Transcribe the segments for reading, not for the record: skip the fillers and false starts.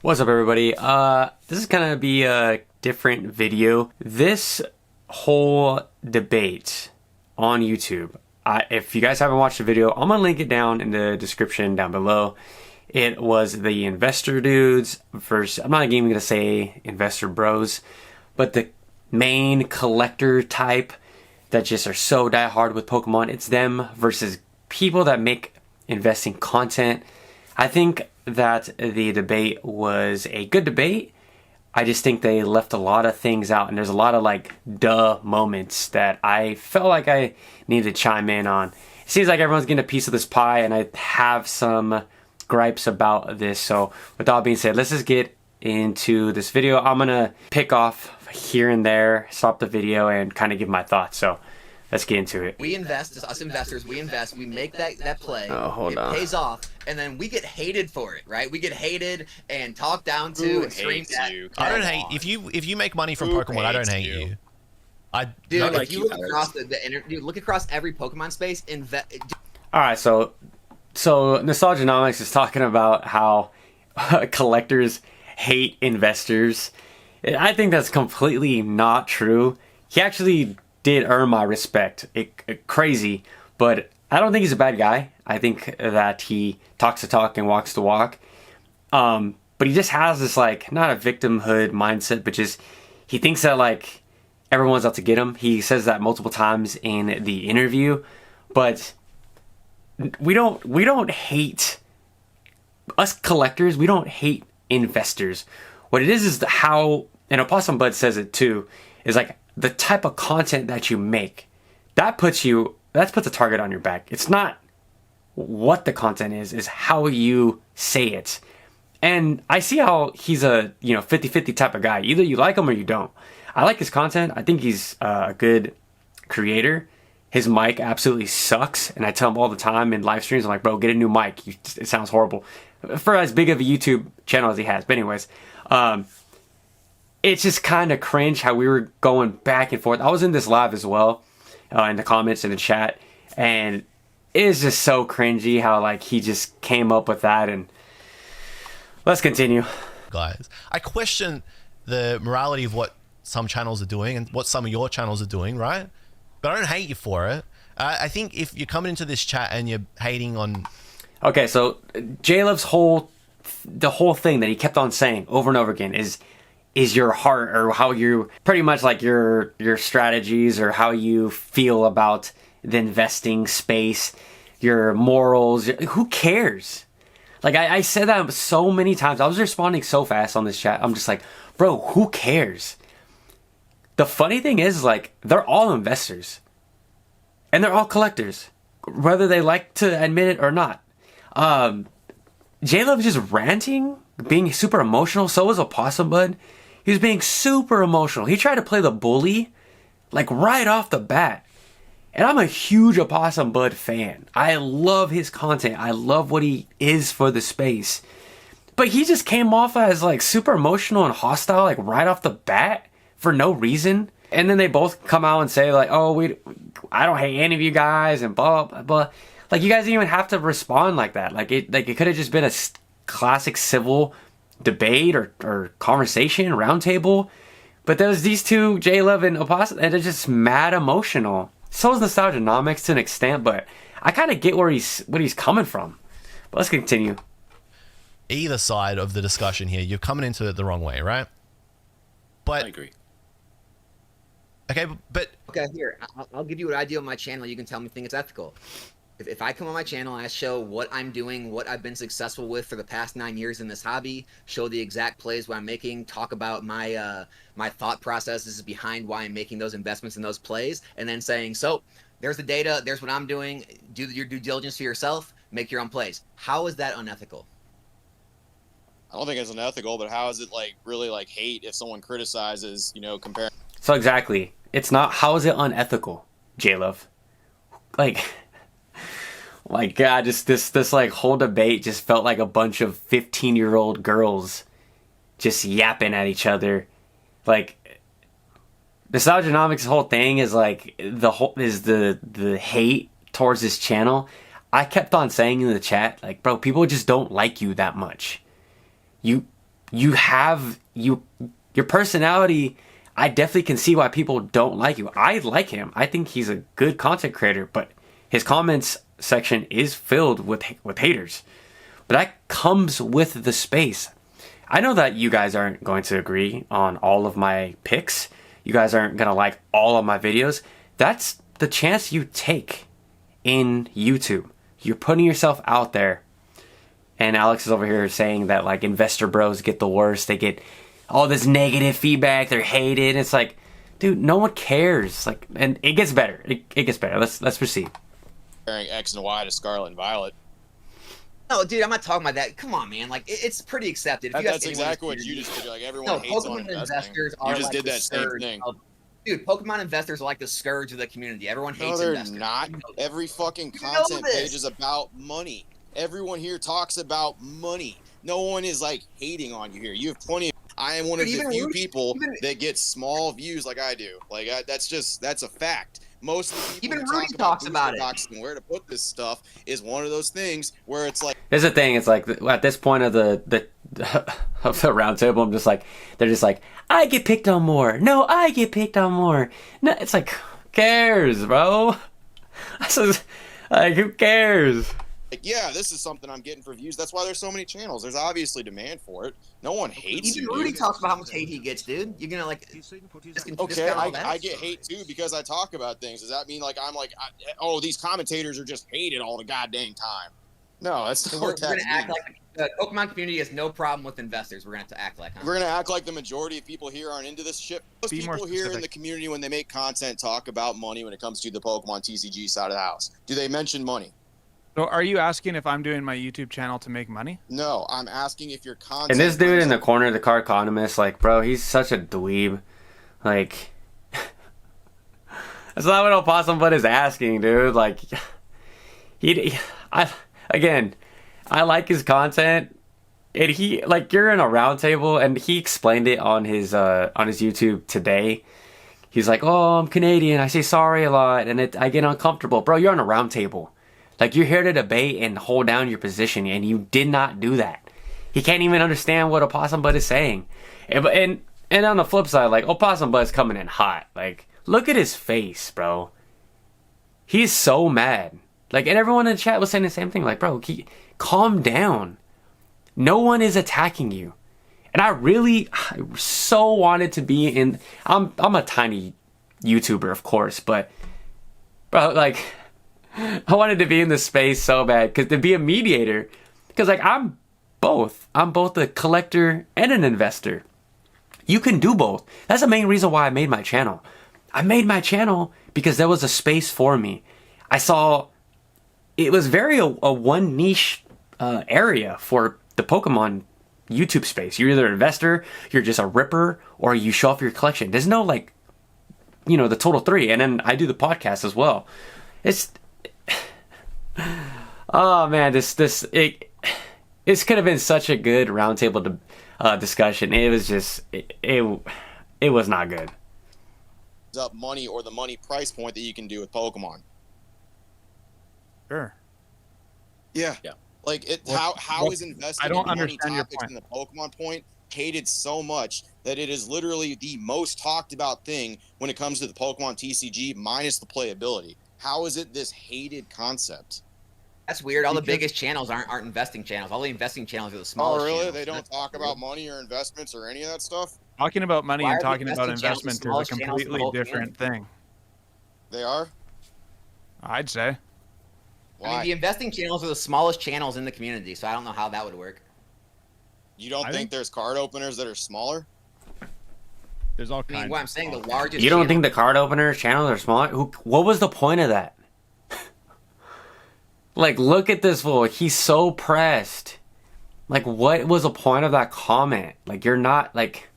What's up, everybody? This is gonna be a different video. This whole debate on YouTube, if you guys haven't watched the video, I'm gonna link it down in the description down below. It was the investor dudes versus, I'm not even gonna say investor bros, but the main collector type that just are so diehard with Pokemon. It's them versus people that make investing content. I think that the debate was a good debate. I just think they left a lot of things out, and there's a lot of like duh moments that I felt like I needed to chime in on. It seems like everyone's getting a piece of this pie, and I have some gripes about this. So with all being said, let's just get into this video. I'm gonna pick off here and there, stop the video, and kind of give my thoughts. So let's get into it. We invest, as us investors, we invest, we make that play, hold on. It pays off, and then we get hated for it, right? We get hated and talked down to and screamed at. I don't hate, if you make money from Pokemon, I don't hate you. Dude, if you look across look across every Pokemon space, Alright, so Nostalgianomics is talking about how collectors hate investors. I think that's completely not true. He actually did earn my respect. Crazy, but I don't think he's a bad guy. I think that he talks the talk and walks the walk. But he just has this like, not a victimhood mindset, but just he thinks that like everyone's out to get him. He says that multiple times in the interview, but we don't hate us collectors. We don't hate investors. What it is how, and Opossum Bud says it too, is like the type of content that you make. That puts a target on your back. It's not what the content is how you say it. And I see how he's a 50-50 type of guy. Either you like him or you don't. I like his content. I think he's a good creator. His mic absolutely sucks, and I tell him all the time in live streams, I'm like, bro, get a new mic. It sounds horrible. For as big of a YouTube channel as he has. But anyways, it's just kind of cringe how we were going back and forth. I was in this live as well, in the comments and the chat, and it is just so cringy how like he just came up with that. And let's continue. Guys, I question the morality of what some channels are doing and what some of your channels are doing, right? But I don't hate you for it. I think if you're coming into this chat and you're hating on... Okay, so J-Love's the whole thing that he kept on saying over and over again is your heart, or how you pretty much like your strategies, or how you feel about the investing space, your morals. Who cares? Like I said that so many times. I was responding so fast on this chat. I'm just like, bro, who cares? The funny thing is, like, they're all investors. And they're all collectors. Whether they like to admit it or not. J-Love is just ranting, being super emotional. So was Opossum Bud. He was being super emotional. He tried to play the bully, like, right off the bat. And I'm a huge Opossum Bud fan. I love his content. I love what he is for the space. But he just came off as, like, super emotional and hostile, like, right off the bat. For no reason. And then they both come out and say like, oh, I don't hate any of you guys, and blah blah blah. Like, you guys didn't even have to respond like that. Like it could have just been a classic civil debate or conversation roundtable. But there's these two, J-Love and Opossum, and they're just mad emotional. So is Nostalgianomics to an extent, but I kind of get what he's coming from. But let's continue. Either side of the discussion here, you're coming into it the wrong way, right? But I agree. Okay, but... Okay, here, I'll give you what I do on my channel. You can tell me if you think it's ethical. If I come on my channel and I show what I'm doing, what I've been successful with for the past 9 years in this hobby, show the exact plays what I'm making, talk about my my thought processes behind why I'm making those investments in those plays, and then saying, so, there's the data, there's what I'm doing, do your due diligence for yourself, make your own plays. How is that unethical? I don't think it's unethical, but how is it like really like hate if someone criticizes, comparing? So exactly, it's not. How is it unethical, J-Love? Like God, just this like whole debate just felt like a bunch of 15-year-old girls just yapping at each other. Like, Nostalgianomics' whole thing is like the hate towards this channel. I kept on saying in the chat, like, bro, people just don't like you that much. your personality. I definitely can see why people don't like you. I like him. I think he's a good content creator, but his comments section is filled with haters. But that comes with the space. I know that you guys aren't going to agree on all of my picks. You guys aren't going to like all of my videos. That's the chance you take in YouTube. You're putting yourself out there. And Alex is over here saying that like investor bros get the worst. They get all this negative feedback. They're hated. It's like, dude, no one cares. Like, and it gets better. It gets better. Let's proceed. Comparing X and Y to Scarlet and Violet. No, dude, I'm not talking about that. Come on, man. Like, it's pretty accepted. If you That's ask anyone exactly what in you the just did. Like, everyone No, hates on Pokemon investing. investors You are just like did the that same scourge thing. Dude, Pokemon investors are like the scourge of the community. Everyone hates No, they're investors. not. You know Every fucking You know content this. page is about money. Everyone here talks about money. No one is like hating on you here. You have plenty of. I am one of Dude, the even few Rudy- people even- that get small views like I do. Like that's a fact. Most of the people Even who Rudy talk talks booster about it. boxes and where to put this stuff is one of those things where it's like. Here's the thing. It's like at this point of the of the round table, I'm just like, they're just like, I get picked on more. No, I get picked on more. No, it's like, who cares, bro? Like, who cares? Like, yeah, this is something I'm getting for views. That's why there's so many channels. There's obviously demand for it. No one hates Even you. Rudy dude. talks about how much hate he gets, dude. You're gonna like Okay, discount all that? I get hate too because I talk about things. Does that mean like I'm like, oh, these commentators are just hated all the goddamn time? No, that's So not we're what that gonna act means. like the Pokemon community has no problem with investors. We're gonna have to act like, huh? We're gonna act like the majority of people here aren't into this shit. Most Be more people here in specific. the community, when they make content, talk about money when it comes to the Pokemon TCG side of the house. Do they mention money? So are you asking if I'm doing my YouTube channel to make money? No, I'm asking if your content. And this dude brings in the up- corner, the car economist, like, bro, he's such a dweeb. Like, that's not what Opossum Bud is asking, dude. Like, I like his content, and he, like, you're in a round table, and he explained it on his YouTube today. He's like, oh, I'm Canadian, I say sorry a lot, and I get uncomfortable. Bro, you're on a round table. Like, you're here to debate and hold down your position, and you did not do that. He can't even understand what Opossum Bud is saying. And on the flip side, like, Opossum Bud's coming in hot. Like, look at his face, bro. He's so mad. Like, and everyone in the chat was saying the same thing. Like, bro, calm down. No one is attacking you. And I so wanted to be in. I'm a tiny YouTuber, of course, but, bro, like, I wanted to be in this space so bad, because to be a mediator, because like I'm both a collector and an investor. You can do both. That's the main reason why I made my channel. I made my channel because there was a space for me. I saw it was very a one niche area for the Pokemon YouTube space. You're either an investor, you're just a ripper, or you show off your collection. There's no like, the total three. And then I do the podcast as well. Oh man, this could have been such a good roundtable discussion. It was just it was not good. up money or the money price point that you can do with Pokemon. Sure. Yeah. Yeah. Like What- how what- is investing I don't in money understand your topics in the Pokemon point hated so much that it is literally the most talked about thing when it comes to the Pokemon TCG minus the playability. How is it this hated concept? That's weird. All the Because- biggest channels aren't investing channels. All the investing channels are the Oh, smallest. really? channels. They don't That's talk weird. about money or investments or any of that stuff? Talking about money Why and are the talking about investing channels the investment is a smallest channels in the completely whole different thing. They are? I'd say. Why? I mean, the investing channels are the smallest channels in the community, so I don't know how that would work. You don't I think think- there's card openers that are smaller? There's all I kinds. mean, what I'm of saying, the small- largest. You don't channel- think the card opener channels are small? What was the point of that? Like, look at this fool. He's so pressed. Like, what was the point of that comment? Like, you're not like.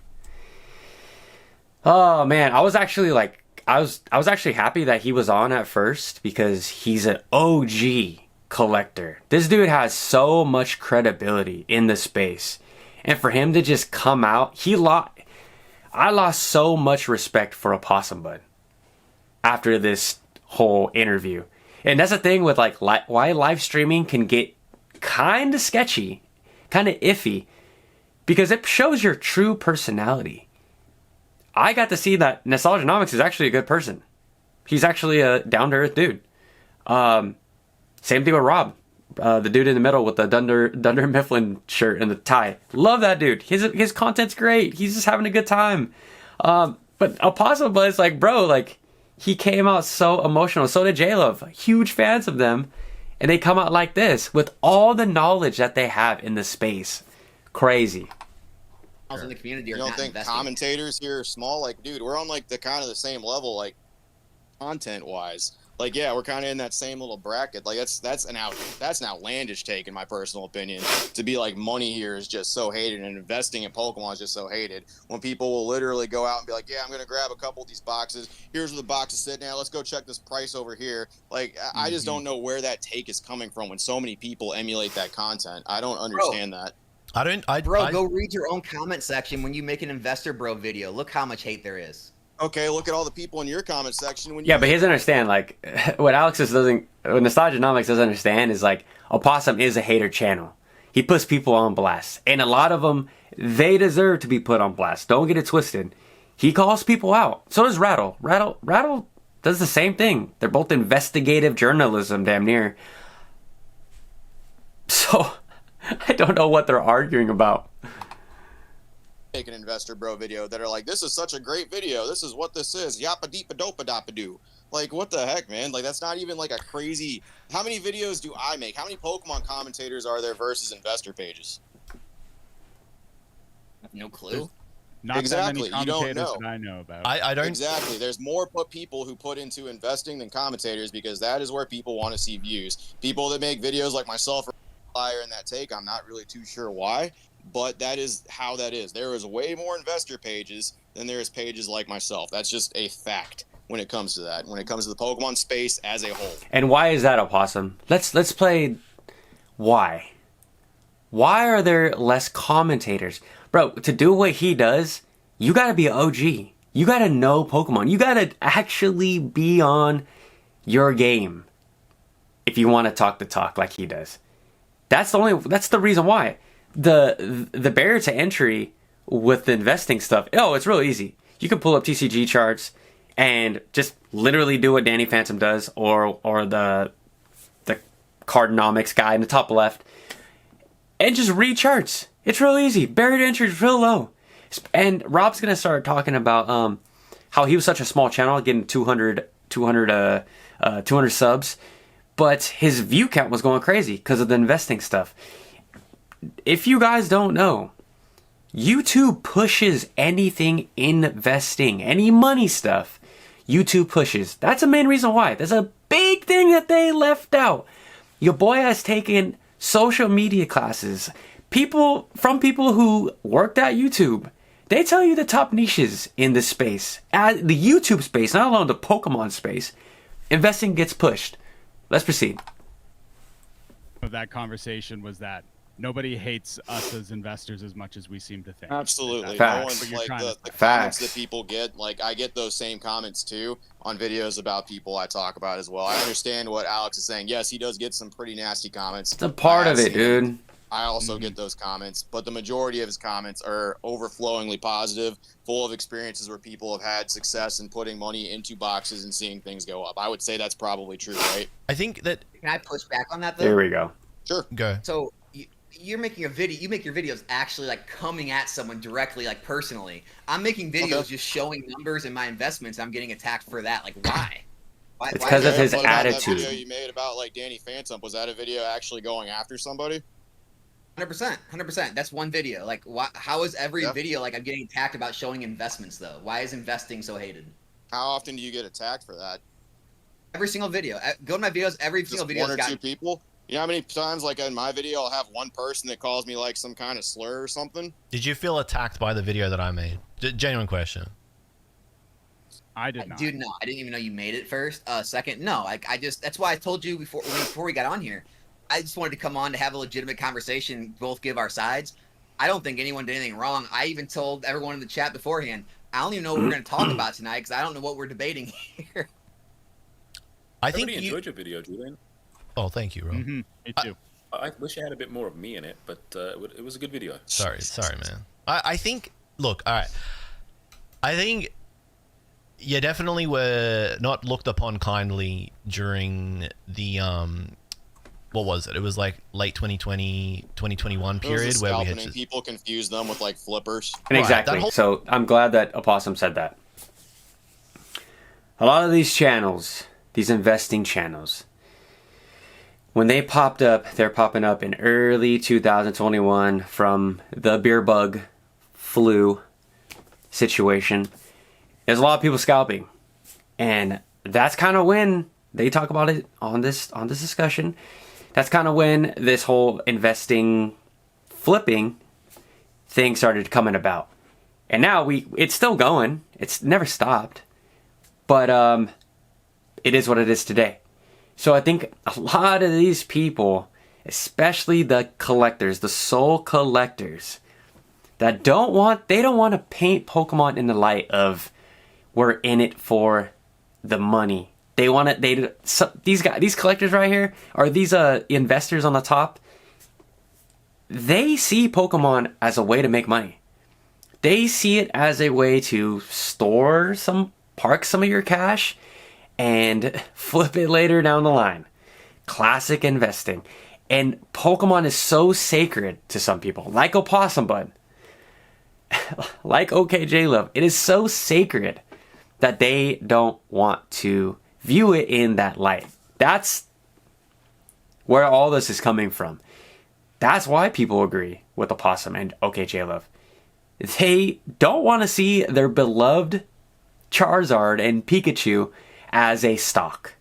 Oh man, I was actually like, I was actually happy that he was on at first because he's an OG collector. This dude has so much credibility in the space, and for him to just come out, I lost so much respect for Opossum Bud after this whole interview. And that's the thing with like why live streaming can get kind of sketchy, kind of iffy, because it shows your true personality. I got to see that Nostalgianomics is actually a good person. He's actually a down-to-earth dude. Same thing with Rob, the dude in the middle with the Dunder Mifflin shirt and the tie. Love that dude. His content's great. He's just having a good time. But Apostle is like, bro, like, he came out so emotional. So did J-Love. Huge fans of them. And they come out like this with all the knowledge that they have in the space. Crazy. In the community You are don't not think investing. commentators here are small? Like, dude, we're on like the kind of the same level, like content wise. Like, yeah, we're kind of in that same little bracket. Like, that's an outlandish take in my personal opinion. To be like, money here is just so hated, and investing in Pokemon is just so hated. When people will literally go out and be like, yeah, I'm gonna grab a couple of these boxes. Here's where the box is sitting at. Let's go check this price over here. Like, I just don't know where that take is coming from when so many people emulate that content. I don't understand that. Bro, go read your own comment section when you make an Investor Bro video. Look how much hate there is. Okay, look at all the people in your comment section. When you Yeah, but he doesn't understand, like, what Nostalgianomics doesn't understand is, like, Opossum is a hater channel. He puts people on blast. And a lot of them, they deserve to be put on blast. Don't get it twisted. He calls people out. So does Rattle. Rattle does the same thing. They're both investigative journalism, damn near. So, I don't know what they're arguing about. Make an Investor Bro video that are like, this is such a great video. This is what this is. Yappa deepa dopa dapa doo. Like, what the heck, man? Like, that's not even like a crazy. How many videos do I make? How many Pokemon commentators are there versus investor pages? No clue. Not Exactly, that many you don't commentators know. that I know about. I don't. Exactly. There's more people who put into investing than commentators, because that is where people want to see views. People that make videos like myself are liar in that take. I'm not really too sure why, but that is how that is. There is way more investor pages than there is pages like myself. That's just a fact when it comes to that. When it comes to the Pokemon space as a whole. And why is that, Opossum? Let's play why. Why are there less commentators? Bro, to do what he does, you gotta be an OG. You gotta know Pokemon. You gotta actually be on your game if you want to talk the talk like he does. That's the reason why. The barrier to entry with the investing stuff, it's real easy. You can pull up TCG charts and just literally do what Danny Phantom does, or the Cardonomics guy in the top left, and just read charts. It's real easy. Barrier to entry is real low. And Rob's gonna start talking about how he was such a small channel, getting 200 subs, but his view count was going crazy because of the investing stuff. If you guys don't know, YouTube pushes anything investing, any money stuff. YouTube pushes. That's the main reason why. There's a big thing that they left out. Your boy has taken social media classes. People who worked at YouTube, they tell you the top niches in this space. At the YouTube space, not alone the Pokemon space, investing gets pushed. Let's proceed. That conversation was that nobody hates us as investors as much as we seem to think. Absolutely. Facts. No one, like, the Facts. comments that people get, like, I get those same comments too on videos about people I talk about as well. I understand what Alex is saying. Yes, he does get some pretty nasty comments. It's a part of it, dude. I also get those comments, but the majority of his comments are overflowingly positive, full of experiences where people have had success in putting money into boxes and seeing things go up. I would say that's probably true, right? I think that. Can I push back on that though? There we go. Sure. Go. So you're making a video. You make your videos actually like coming at someone directly, like personally. I'm making videos just showing numbers in my investments. I'm getting attacked for that. Like, why? It's because of his What about attitude. That video you made about like Danny Phantom, was that a video actually going after somebody? 100%. That's one video. Like, why? How is every video like I'm getting attacked about showing investments though? Why is investing so hated? How often do you get attacked for that? Every single video. Go to my videos. Every Just single video. one or two people? You know how many times, like in my video, I'll have one person that calls me like some kind of slur or something? Did you feel attacked by the video that I made? Genuine question. I did not. Dude, no. I didn't even know you made it first. Second, no. Like, that's why I told you before we got on here. I just wanted to come on to have a legitimate conversation, both give our sides. I don't think anyone did anything wrong. I even told everyone in the chat beforehand, I don't even know what we're going to talk about tonight because I don't know what we're debating here. I think Everybody enjoyed your video, Julian. Oh, thank you, Rob. Me too. I wish I had a bit more of me in it, but it was a good video. Sorry, man. I think, look, all right. I think you definitely were not looked upon kindly during the, what was it? It was like late 2020, 2021 period where we had just... people confuse them with like flippers. And exactly. So I'm glad that Opossum said that. A lot of these channels, these investing channels, when they popped up, they're popping up in early 2021 from the beer bug flu situation. There's a lot of people scalping. And that's kind of when they talk about it on this discussion. That's kind of when this whole investing flipping thing started coming about. And now it's still going. It's never stopped. But it is what it is today. So I think a lot of these people, especially the collectors, the sole collectors, that don't want to paint Pokemon in the light of we're in it for the money. They want it. These collectors right here, or these investors on the top, they see Pokemon as a way to make money. They see it as a way to park some of your cash and flip it later down the line. Classic investing. And Pokemon is so sacred to some people, like Opossum Bud, like okjluv. It is so sacred that they don't want to view it in that light. That's where all this is coming from. That's why people agree with Opossum and okjluv. They don't want to see their beloved Charizard and Pikachu as a stock.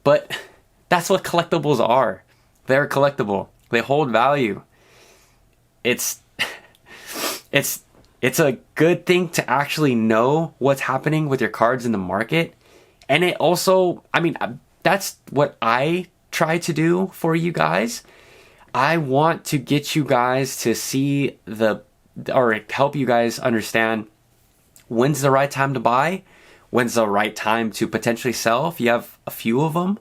But that's what collectibles are. They're collectible. They hold value. It's a good thing to actually know what's happening with your cards in the market. And it also, that's what I try to do for you guys. I want to get you guys to see or help you guys understand when's the right time to buy, when's the right time to potentially sell if you have a few of them,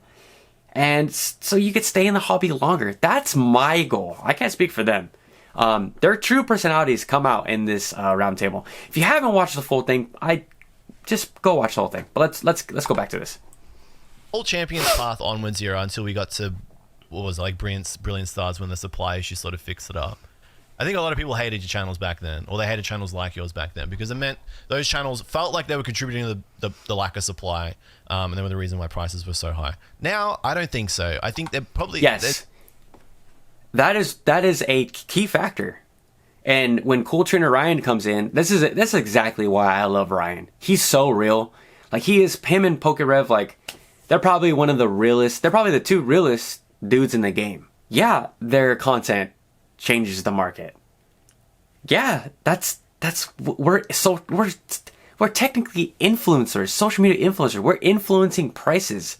and so you could stay in the hobby longer. That's my goal. I can't speak for them. Their true personalities come out in this roundtable. If you haven't watched the full thing, I just go watch the whole thing. But let's go back to this. Whole Champions path onwards here until we got to what was it, like Brilliant Stars, when the supply issue sort of fixed it up. I think a lot of people hated your channels back then, or they hated channels like yours back then, because it meant those channels felt like they were contributing to the lack of supply, and they were the reason why prices were so high. Now, I don't think so. I think they're probably... Yes. That is a key factor. And when Cool Trainer Ryan comes in, that's exactly why I love Ryan. He's so real. Like, him and Pokerev, like, they're probably one of the realest, they're probably the two realest dudes in the game. Yeah, their content changes the market. Yeah, we're technically influencers, social media influencers. We're influencing prices.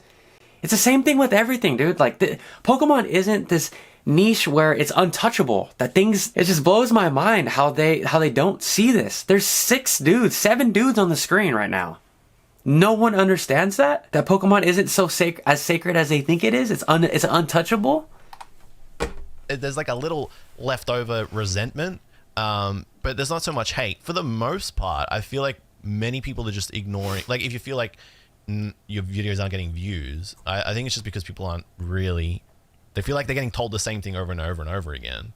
It's the same thing with everything, dude. Like, Pokemon isn't this niche where it's untouchable. It just blows my mind how they don't see this. There's 7 dudes on the screen right now. No one understands that Pokemon isn't so as sacred as they think it is. It's untouchable. There's like a little leftover resentment, but there's not so much hate. For the most part, I feel like many people are just ignoring. Like, if you feel like your videos aren't getting views, I think it's just because people aren't really... They feel like they're getting told the same thing over and over and over again.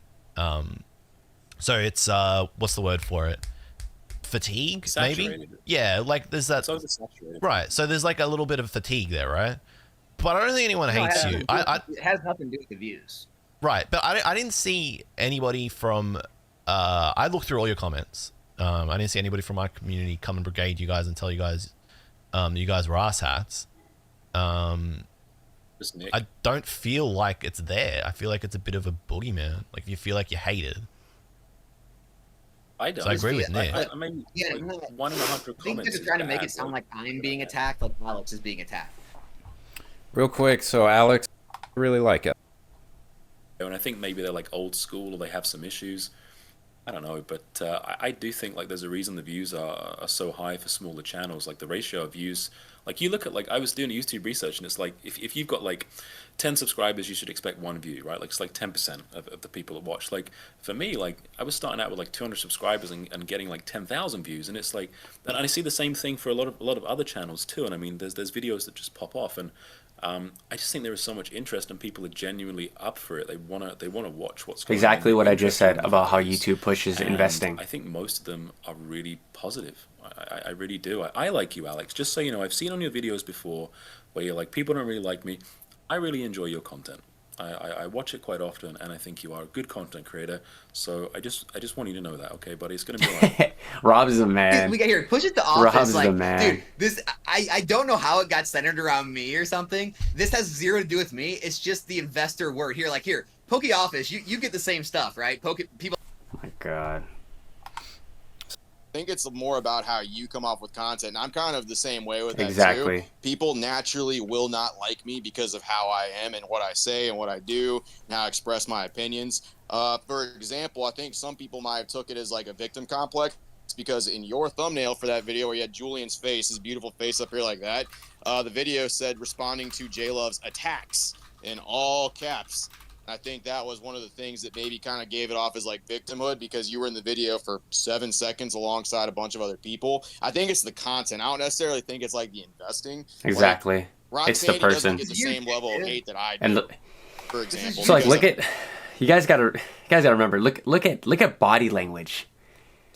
So it's, what's the word for it? Fatigue, maybe? Yeah, like there's that... It's oversaturated. Right, so there's like a little bit of fatigue there, right? But I don't think anyone hates you. It has nothing to do with the views. Right, but I didn't see anybody from... I looked through all your comments. I didn't see anybody from my community come and brigade you guys and tell you guys you guys were asshats. Just Nick. I don't feel like it's there. I feel like it's a bit of a boogeyman. Like, you feel like you're hated. I don't. So I agree with Nick. I mean, Yeah, like 1 in 100 I think comments. they're just trying to make it sound like I'm being attacked, like Alex is being attacked. Real quick, so Alex, I really like it. And I think maybe they're like old school, or they have some issues. I don't know, but I do think like there's a reason the views are so high for smaller channels. Like the ratio of views, like you look at like I was doing YouTube research and it's like if you've got like 10 subscribers, you should expect one view, right? Like it's like 10% of the people that watch. Like for me, like I was starting out with like 200 subscribers and getting like 10,000 views, and it's like, and I see the same thing for a lot of other channels too. And I mean, there's videos that just pop off, and I just think there is so much interest, and people are genuinely up for it. They wanna watch what's going on. Exactly what They're I just interested said in about how videos. YouTube pushes And investing. I think most of them are really positive. I really do. I like you, Alex. Just so you know, I've seen on your videos before where you're like, people don't really like me. I really enjoy your content. I watch it quite often, and I think you are a good content creator. So I just want you to know that, okay, buddy? It's gonna be alright. Rob's the man. We got here. Push it to office. Rob's like, the man. dude, this I don't know how it got centered around me or something. This has zero to do with me. It's just the investor word here. Like here, Poke Office. You get the same stuff, right? People. Oh my God. I think it's more about how you come up with content. And I'm kind of the same way with that Exactly. too. People naturally will not like me because of how I am and what I say and what I do and how I express my opinions. For example, I think some people might have took it as like a victim complex because in your thumbnail for that video where you had Julian's face, his beautiful face up here like that, the video said responding to J-Love's attacks in all caps. I think that was one of the things that maybe kind of gave it off as like victimhood because you were in the video for 7 seconds alongside a bunch of other people. I think it's the content. I don't necessarily think it's like the investing. Exactly. Like, It's the Roxanne person. doesn't get the same level of hate that I do, And look, for example. so like, because look at, you guys gotta remember. Look at body language.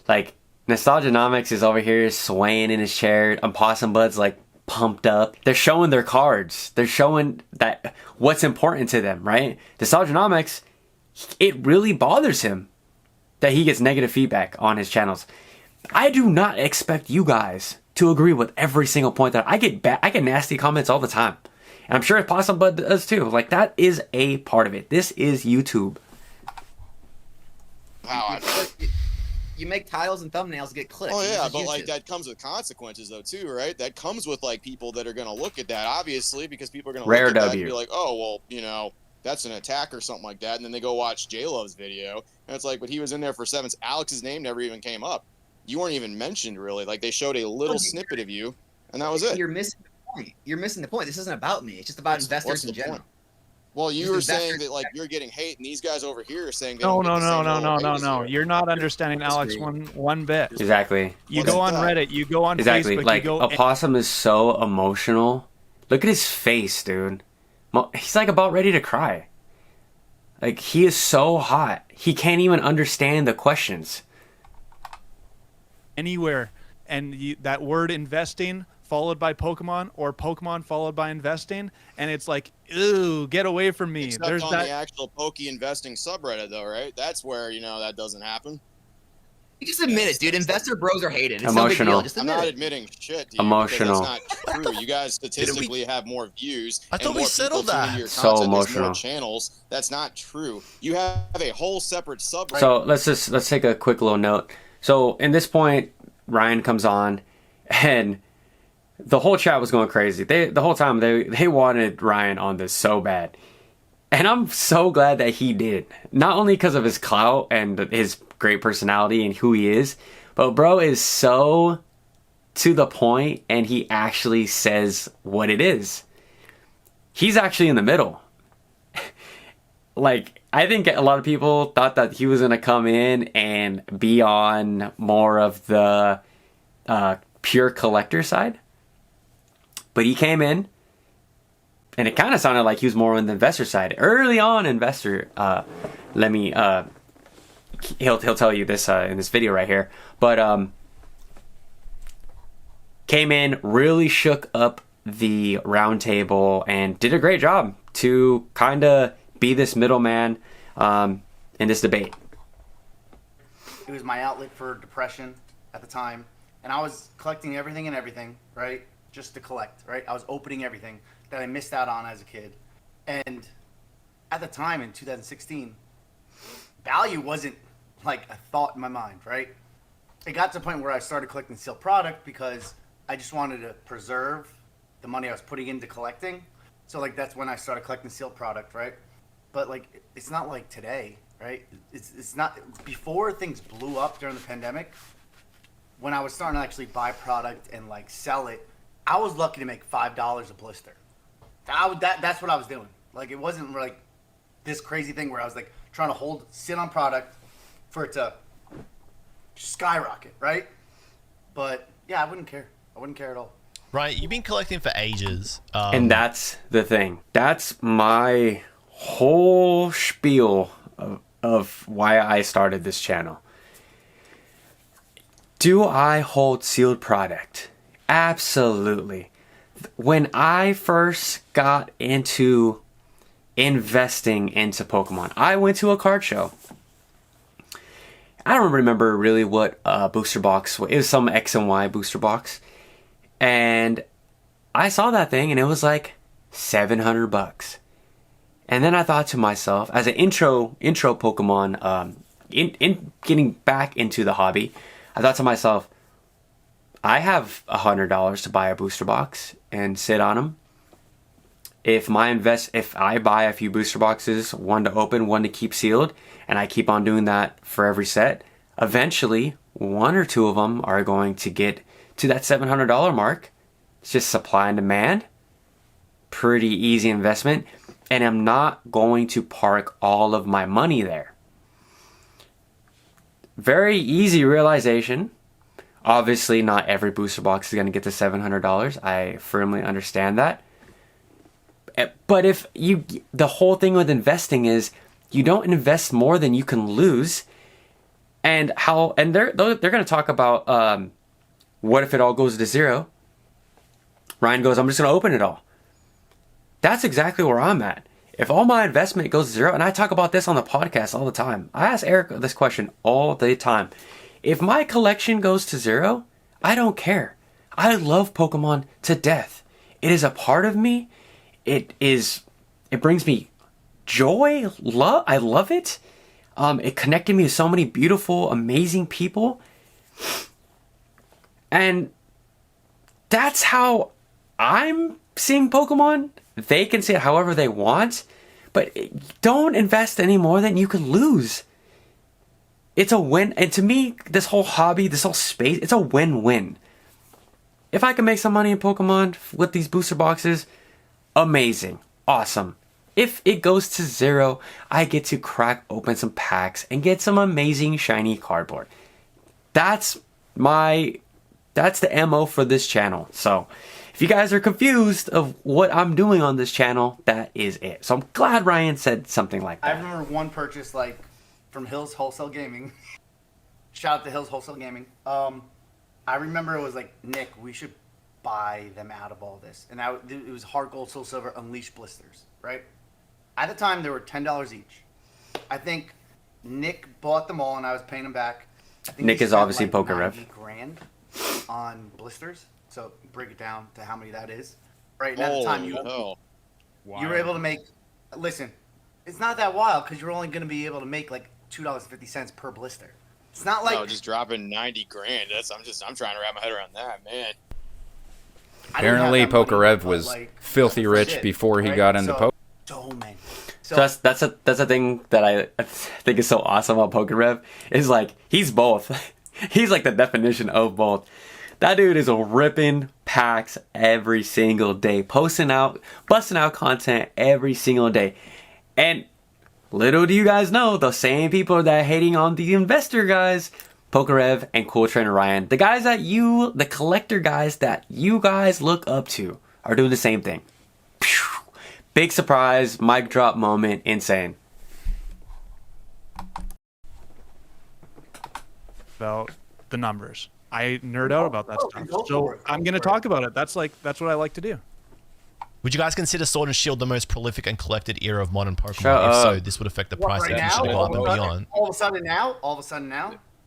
Like Nostalgianomics is over here swaying in his chair. Possum Bud's like pumped up. They're showing their cards. They're showing that what's important to them, right? Nostalgianomics, it really bothers him that he gets negative feedback on his channels. I do not expect you guys to agree with every single point that I get. I get nasty comments all the time, and I'm sure Possum Bud does too. Like that is a part of it. This is YouTube. how I You make titles and thumbnails get clicked. Oh This yeah, is but like YouTube. that comes with consequences though too, right? That comes with like people that are gonna look at that, obviously, because people are gonna Rare look at that W. and be like, oh well, you know, that's an attack or something like that, and then they go watch J-Love's video, and it's like, but he was in there for 7. Alex's name never even came up. You weren't even mentioned really. Like they showed a little snippet of you, and that was it. You're missing the point. You're missing the point. This isn't about me. It's just about What's investors the in general. point? Well, you Just were saying investors- that like you're getting hate, and these guys over here are saying they No, don't get no, the no, same no, level no, of no, hate as no. you. You're not understanding Alex one bit. Exactly. You What's go on that? Reddit, you go on Exactly. Facebook, Like you go. a possum is so emotional. Look at his face, dude. He's like about ready to cry. Like he is so hot. He can't even understand the questions. Anywhere, and that word investing followed by Pokemon or Pokemon followed by investing, and it's like, ooh, get away from me. Except There's on that. the actual Poke investing subreddit, though, right? That's where you know that doesn't happen. You just admit it, dude. Investor bros are hated. It's no big Emotional. deal. Just I'm admit not it. admitting shit to you Emotional. because that's not true. You guys statistically have more views. I thought and we more settled people tune that. into your So content. There's more emotional. channels. That's not true. You have a whole separate subreddit. So let's take a quick little note. So in this point, Ryan comes on, and the whole chat was going crazy. The whole time they wanted Ryan on this so bad, and I'm so glad that he did. Not only because of his clout and his great personality and who he is, but bro is so to the point, and he actually says what it is. He's actually in the middle. Like, I think a lot of people thought that he was going to come in and be on more of the pure collector side. But he came in, and it kind of sounded like he was more on the investor side. Early on, investor, he'll tell you this in this video right here. But came in, really shook up the round table, and did a great job to kind of be this middleman in this debate. It was my outlet for depression at the time, and I was collecting everything, right? Just to collect, right? I was opening everything that I missed out on as a kid. And at the time in 2016, value wasn't like a thought in my mind, right? It got to the point where I started collecting sealed product because I just wanted to preserve the money I was putting into collecting. So like that's when I started collecting sealed product, right? But like it's not like today. right? It's not before things blew up during the pandemic. When I was starting to actually buy product and like sell it, I was lucky to make $5 a blister. That's what I was doing. Like it wasn't like this crazy thing where I was like trying to sit on product for it to skyrocket, right? But yeah, I wouldn't care. I wouldn't care at all. Right, you've been collecting for ages. And that's the thing. That's my whole spiel of why I started this channel. Do I hold sealed product? Absolutely. When I first got into investing into Pokemon, I went to a card show. I don't remember really what booster box. It was some X and Y booster box. And I saw that thing and it was like $700. And then I thought to myself, as an intro Pokemon, in getting back into the hobby, I thought to myself, I have $100 to buy a booster box and sit on them. If I buy a few booster boxes, one to open, one to keep sealed, and I keep on doing that for every set, eventually one or two of them are going to get to that $700 mark. It's just supply and demand. Pretty easy investment. And I'm not going to park all of my money there. Very easy realization. Obviously, not every booster box is going to get to $700. I firmly understand that. But the whole thing with investing is you don't invest more than you can lose. And they're going to talk about what if it all goes to zero. Ryan goes, I'm just going to open it all. That's exactly where I'm at. If all my investment goes to zero, and I talk about this on the podcast all the time. I ask Eric this question all the time. If my collection goes to zero, I don't care. I love Pokemon to death. It is a part of me. It brings me joy, love. I love it. It connected me to so many beautiful, amazing people. And that's how I'm seeing Pokemon. They can see it however they want, but don't invest any more than you can lose. It's a win. And to me, this whole hobby, this whole space, it's a win-win. If I can make some money in Pokemon with these booster boxes, amazing. Awesome. If it goes to zero, I get to crack open some packs and get some amazing shiny cardboard. That's the MO for this channel. So if you guys are confused of what I'm doing on this channel, that is it. So I'm glad Ryan said something like that. I remember one purchase like from Hills Wholesale Gaming. Shout out to Hills Wholesale Gaming. I remember it was like, Nick, we should buy them out of all this. And it was Heart Gold, Soul Silver, Unleashed blisters, right? At the time, they were $10 each. I think Nick bought them all and I was paying him back. I think Nick is obviously like Poker Rev. $90,000 on blisters. So break it down to how many that is. Right, and at the time you were able to make. Listen, it's not that wild because you're only going to be able to make like $2.50 per blister. It's not like just dropping $90,000. I'm trying to wrap my head around that, man. Apparently, Poker Rev was filthy rich before he got into poker. So many. So that's a thing that I think is so awesome about Poker Rev is like he's both. He's like the definition of both. That dude is ripping packs every single day, busting out content every single day. And little do you guys know, the same people that are hating on the investor guys, Poker Rev and Cool Trainer Ryan, the guys the collector guys that you guys look up to, are doing the same thing. Pew! Big surprise, mic drop moment, insane. About the numbers. I nerd out about that stuff. So I'm going to talk about it. That's what I like to do. Would you guys consider Sword and Shield the most prolific and collected era of modern Pokemon? Shut if up. so, this would affect the price that should go up and beyond. All of a sudden now?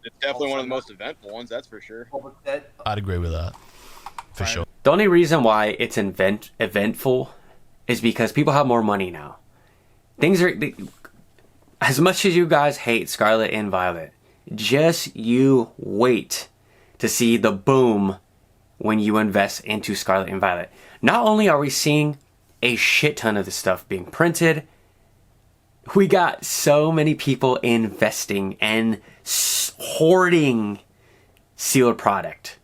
It's definitely one of the most eventful ones, that's for sure. I'd agree with that. For sure. The only reason why it's eventful is because people have more money now. As much as you guys hate Scarlet and Violet, just you wait to see the boom when you invest into Scarlet and Violet. Not only are we seeing a shit ton of this stuff being printed, We got so many people investing and hoarding sealed product.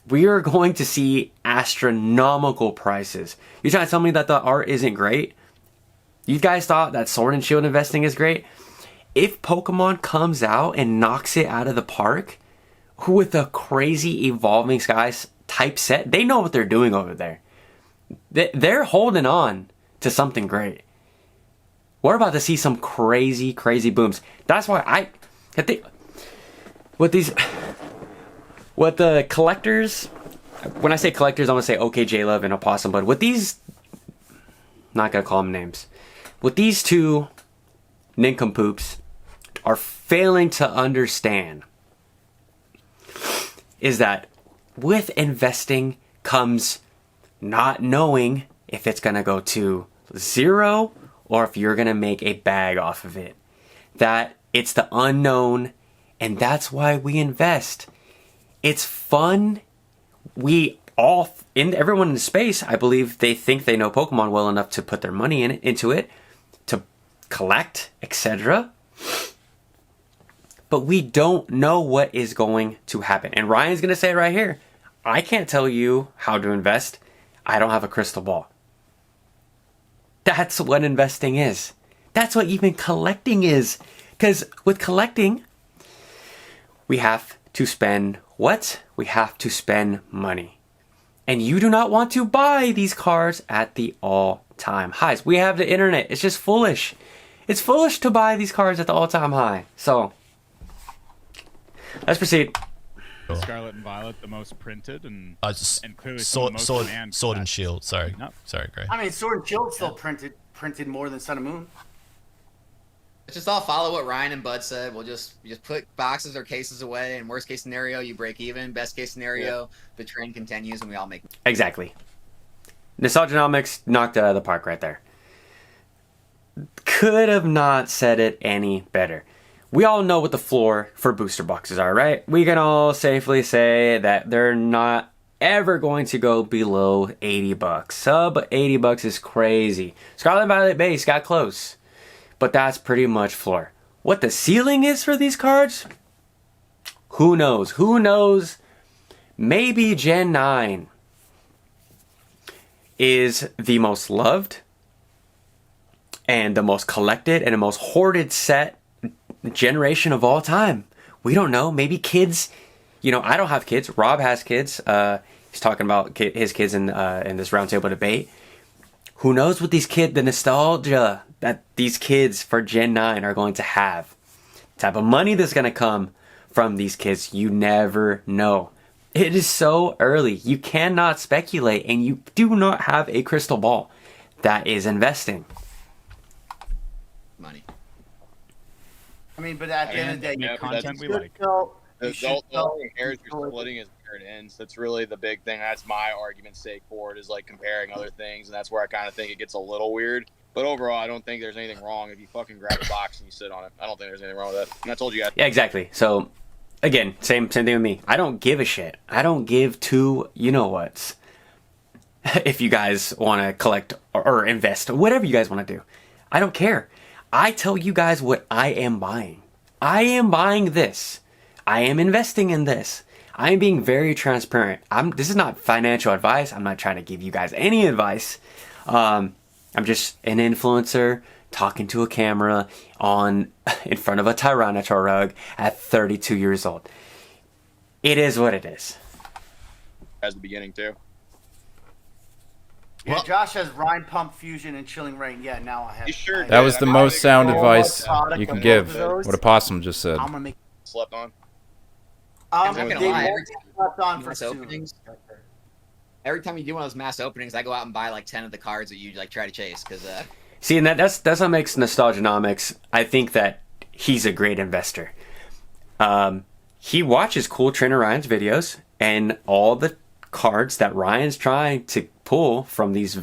We are going to see astronomical prices. You're trying to tell me that the art isn't great? You guys thought that Sword and Shield investing is great? If Pokemon comes out and knocks it out of the park with a crazy Evolving Skies type set, they know what they're doing over there. They're holding on to something great. We're about to see some crazy, crazy booms. That's why I think with the collectors, when I say collectors, I'm gonna say okjluv and Opossum, but with these, not gonna call them names, with these two nincompoops are failing to understand is that with investing comes not knowing if it's gonna go to 0 or if you're gonna make a bag off of it. That it's the unknown, and that's why we invest. It's fun. Everyone in the space, I believe they think they know Pokemon well enough to put their money into it, to collect, etc. But we don't know what is going to happen. And Ryan's gonna say it right here. I can't tell you how to invest. I don't have a crystal ball. That's what investing is. That's what even collecting is. Because with collecting, we have to spend what? We have to spend money. And you do not want to buy these cards at the all-time highs. We have the internet. It's just foolish. It's foolish to buy these cards at the all-time high. So, let's proceed. Scarlet and Violet, the most printed and clearly Sword and Shield. Sorry, No. sorry, Gray. I mean, Sword and Shield still printed more than Sun and Moon. Let's just all follow what Ryan and Bud said. We'll just put boxes or cases away. And worst case scenario, you break even. Best case scenario, the trend continues and we all make. Exactly. Nostalgianomics knocked it out of the park right there. Could have not said it any better. We all know what the floor for booster boxes are, right? We can all safely say that they're not ever going to go below $80. Sub $80 is crazy. Scarlet and Violet base got close, but that's pretty much floor. What the ceiling is for these cards? Who knows? Who knows? Maybe Gen 9 is the most loved and the most collected and the most hoarded set generation of all time. We don't know. Maybe kids, I don't have kids. Rob has kids. He's talking about his kids in this roundtable debate. Who knows what the nostalgia that these kids for Gen 9 are going to have. The type of money that's going to come from these kids. You never know. It is so early. You cannot speculate, and you do not have a crystal ball. That is investing. Money. I mean, but at the end of the day, make content we like. The only hairs you're splitting is where it ends. That's really the big thing. That's my argument's sake for it, is like comparing other things, and that's where I kind of think it gets a little weird. But overall, I don't think there's anything wrong if you fucking grab a box and you sit on it. I don't think there's anything wrong with that. And I told you guys. Yeah, exactly. So, again, same thing with me. I don't give a shit. I don't give two you-know-whats. If you guys want to collect or invest, whatever you guys want to do. I don't care. I tell you guys what I am buying. I am buying this. I am investing in this. I am being very transparent. This is not financial advice. I'm not trying to give you guys any advice. I'm just an influencer talking to a camera in front of a Tyranitar rug at 32 years old. It is what it is. As the beginning too. Yeah, Well- Josh has Rhine Pump Fusion and Chilling Rain. Yeah, now I have. You sure That was the most sound advice product you can of give. both of those. What Opossum just said. I'm gonna make. Slept on. I'm not gonna They lie, won't get left on for mass soon. openings. Every time you do one of those mass openings, I go out and buy like 10 of the cards that you like try to chase because See, and that's what makes Nostalgianomics. I think that he's a great investor. He watches cool Trainer Ryan's videos, and all the cards that Ryan's trying to pull from these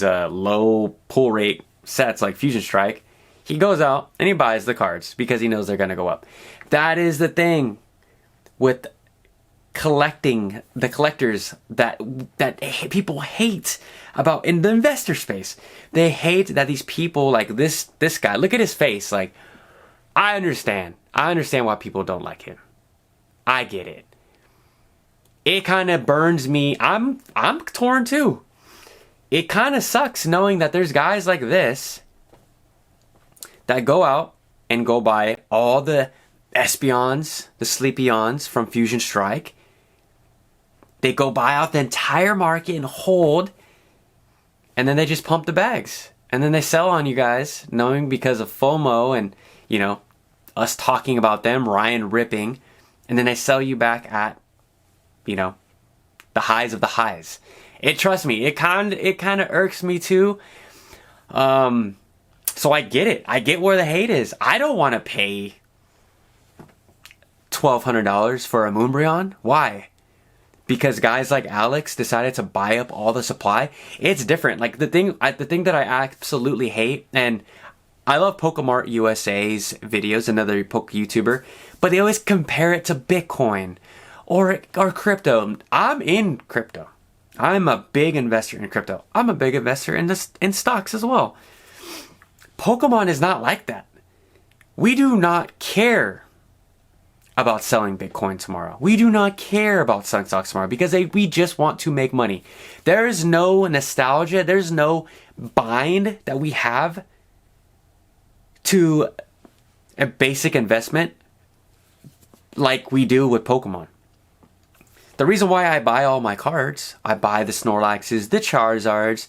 low pull rate sets like Fusion Strike, he goes out and he buys the cards because he knows they're gonna go up. That is the thing with the collectors that people hate about in the investor space. They hate that these people like this guy, look at his face. Like, I understand why people don't like him. I get it. It kind of burns me. I'm torn too. It kind of sucks knowing that there's guys like this that go out and go buy all the Espeons, the Sleepyons from Fusion Strike. They go buy out the entire market and hold, and then they just pump the bags. And then they sell on you guys, knowing because of FOMO and, you know, us talking about them, Ryan ripping, and then they sell you back at, you know, the highs of the highs. Trust me, it kind of irks me too. So I get it. I get where the hate is. I don't want to pay $1,200 for a Moonbryon. Why? Because guys like Alex decided to buy up all the supply. It's different. Like the thing that I absolutely hate, and I love Pokemart USA's videos, another Poke YouTuber, but they always compare it to Bitcoin or crypto. I'm in crypto. I'm a big investor in crypto. I'm a big investor in stocks as well. Pokemon is not like that. We do not care about selling Bitcoin tomorrow. We do not care about selling stocks tomorrow because we just want to make money. There is no nostalgia. There's no bind that we have to a basic investment like we do with Pokemon. The reason why I buy all my cards, I buy the Snorlaxes, the Charizards,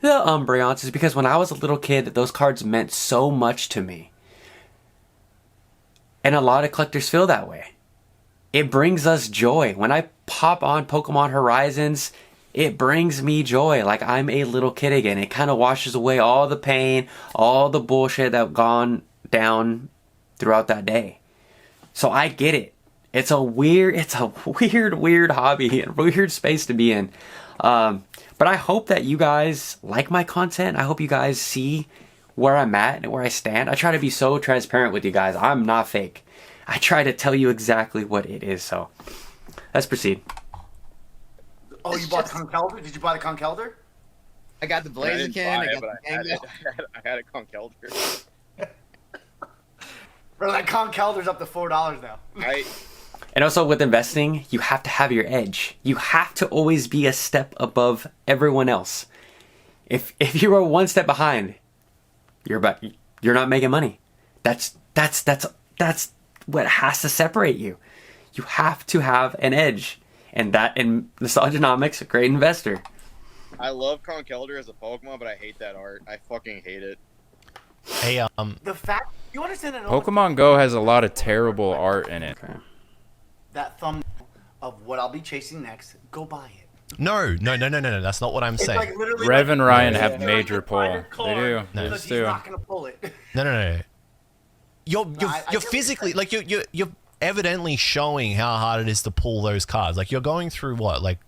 the Umbreons, is because when I was a little kid, those cards meant so much to me. And a lot of collectors feel that way. It brings us joy. When I pop on Pokemon Horizons, it brings me joy. Like I'm a little kid again. It kind of washes away all the pain, all the bullshit that gone down throughout that day. So I get it. It's a weird hobby and weird space to be in. But I hope that you guys like my content. I hope you guys see where I'm at and where I stand. I try to be so transparent with you guys. I'm not fake. I try to tell you exactly what it is. So let's proceed. Oh, you bought the Conkeldurr? Did you buy the Conkeldurr? I got the Blaziken. I had a Conkeldurr. Bro, that Conkeldurr's up to $4 now. And also with investing, you have to have your edge. You have to always be a step above everyone else. If you are one step behind, you're not making money. That's what has to separate you. You have to have an edge. And that in Nostalgianomics, a great investor. I love Conkeldurr as a Pokemon, but I hate that art. I fucking hate it. Hey, the fact you understand that Pokemon Go has a lot of terrible art in it. Okay. That thumbnail of what I'll be chasing next, go buy it. no. That's not what I'm saying. Like literally Rev and Ryan have you're major pull. buying a They card do. No. because Those he's two. not gonna pull it. No. You're I physically like you're evidently showing how hard it is to pull those cards. Like you're going through what? Like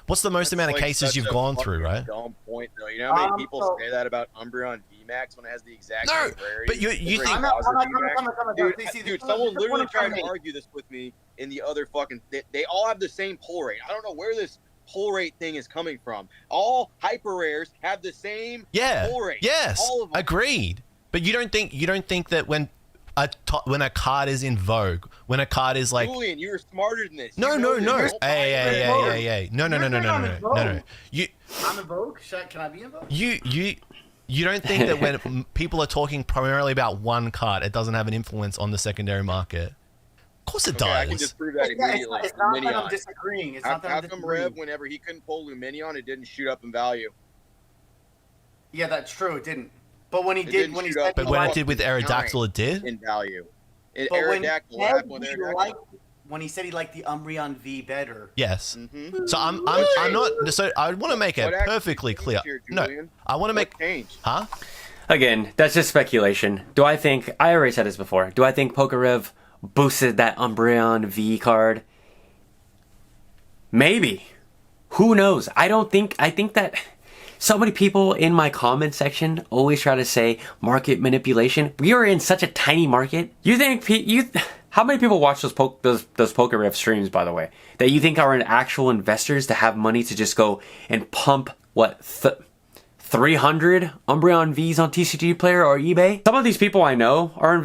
what's the most amount of cases you've gone through, right? Dumb point though. You know how many people say that about Umbreon VMAX when it has the exact same rarity? But you think Dude, someone literally tried to argue this with me in the other fucking. They all have the same pull rate. I don't know where this pull rate thing is coming from. All hyper rares have the same pull rate. Yes, all of them. agreed. But you don't think that when a card is in vogue, when a card is like Julian, you were smarter than this. No. Hey. No. You I'm in Vogue. Can I be in Vogue? you don't think that when people are talking primarily about one card, it doesn't have an influence on the secondary market? Of course it does. I can just prove that immediately. It's not that I'm disagreeing. It's not that How I'm come disagreeing. Rev, whenever he couldn't pull Luminion, it didn't shoot up in value? Yeah, that's true. It didn't. But when he It did, didn't when he shoot said up. But he when liked, it did with Aerodactyl, it did. In value. but when Aerodactyl, he what happened with said he Aerodactyl? liked, when he said he liked the Umbreon V better. Yes. Mm-hmm. So I'm not. So I want to make it What actually perfectly changed clear. here, No, Julian? I want to make. What changed? Huh? Again, that's just speculation. I already said this before. Do I think Pokerev boosted that Umbreon V card? Maybe. Who knows? I think that so many people in my comment section always try to say market manipulation. We are in such a tiny market. How many people watch those Poker Rev streams, by the way, that you think are actual investors that have money to just go and pump what 300 Umbreon Vs on TCG Player or eBay? Some of these people I know are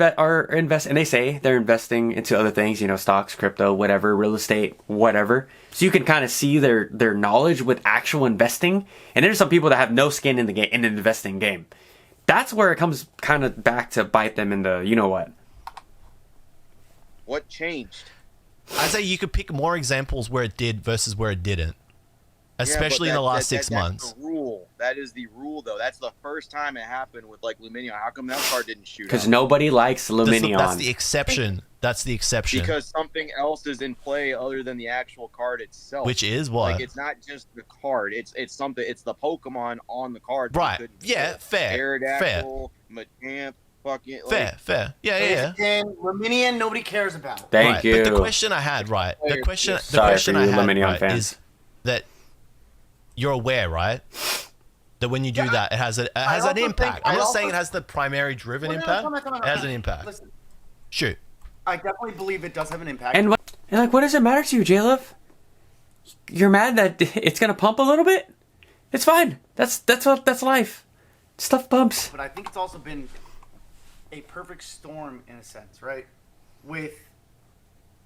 invest, and they say they're investing into other things, you know, stocks, crypto, whatever, real estate, whatever. So you can kind of see their knowledge with actual investing. And there's some people that have no skin in the game, in the investing game. That's where it comes kind of back to bite them in the, you know what? What changed? I'd say you could pick more examples where it did versus where it didn't, especially in the last 6 months. That's the rule. That is the rule, though. That's the first time it happened with like Luminion. How come that card didn't shoot? Because nobody likes Luminion. That's the exception. That's the exception. Because something else is in play other than the actual card itself. Which is what? Like, it's not just the card. It's something. It's the Pokemon on the card. Right. Yeah. Fair. Aerodactyl, Machamp. Fucking, like, fair. Yeah. And Luminion, nobody cares about. Thank you. But the question I had, right? The question I had, right, is that you're aware, right, that when you do that, it has an impact. I'm not saying it has the primary driven impact. It has an impact. Listen, Shoot. I definitely believe it does have an impact. And what does it matter to you, JLove? You're mad that it's gonna pump a little bit? It's fine. That's life. Stuff pumps. But I think it's also been a perfect storm in a sense, right? With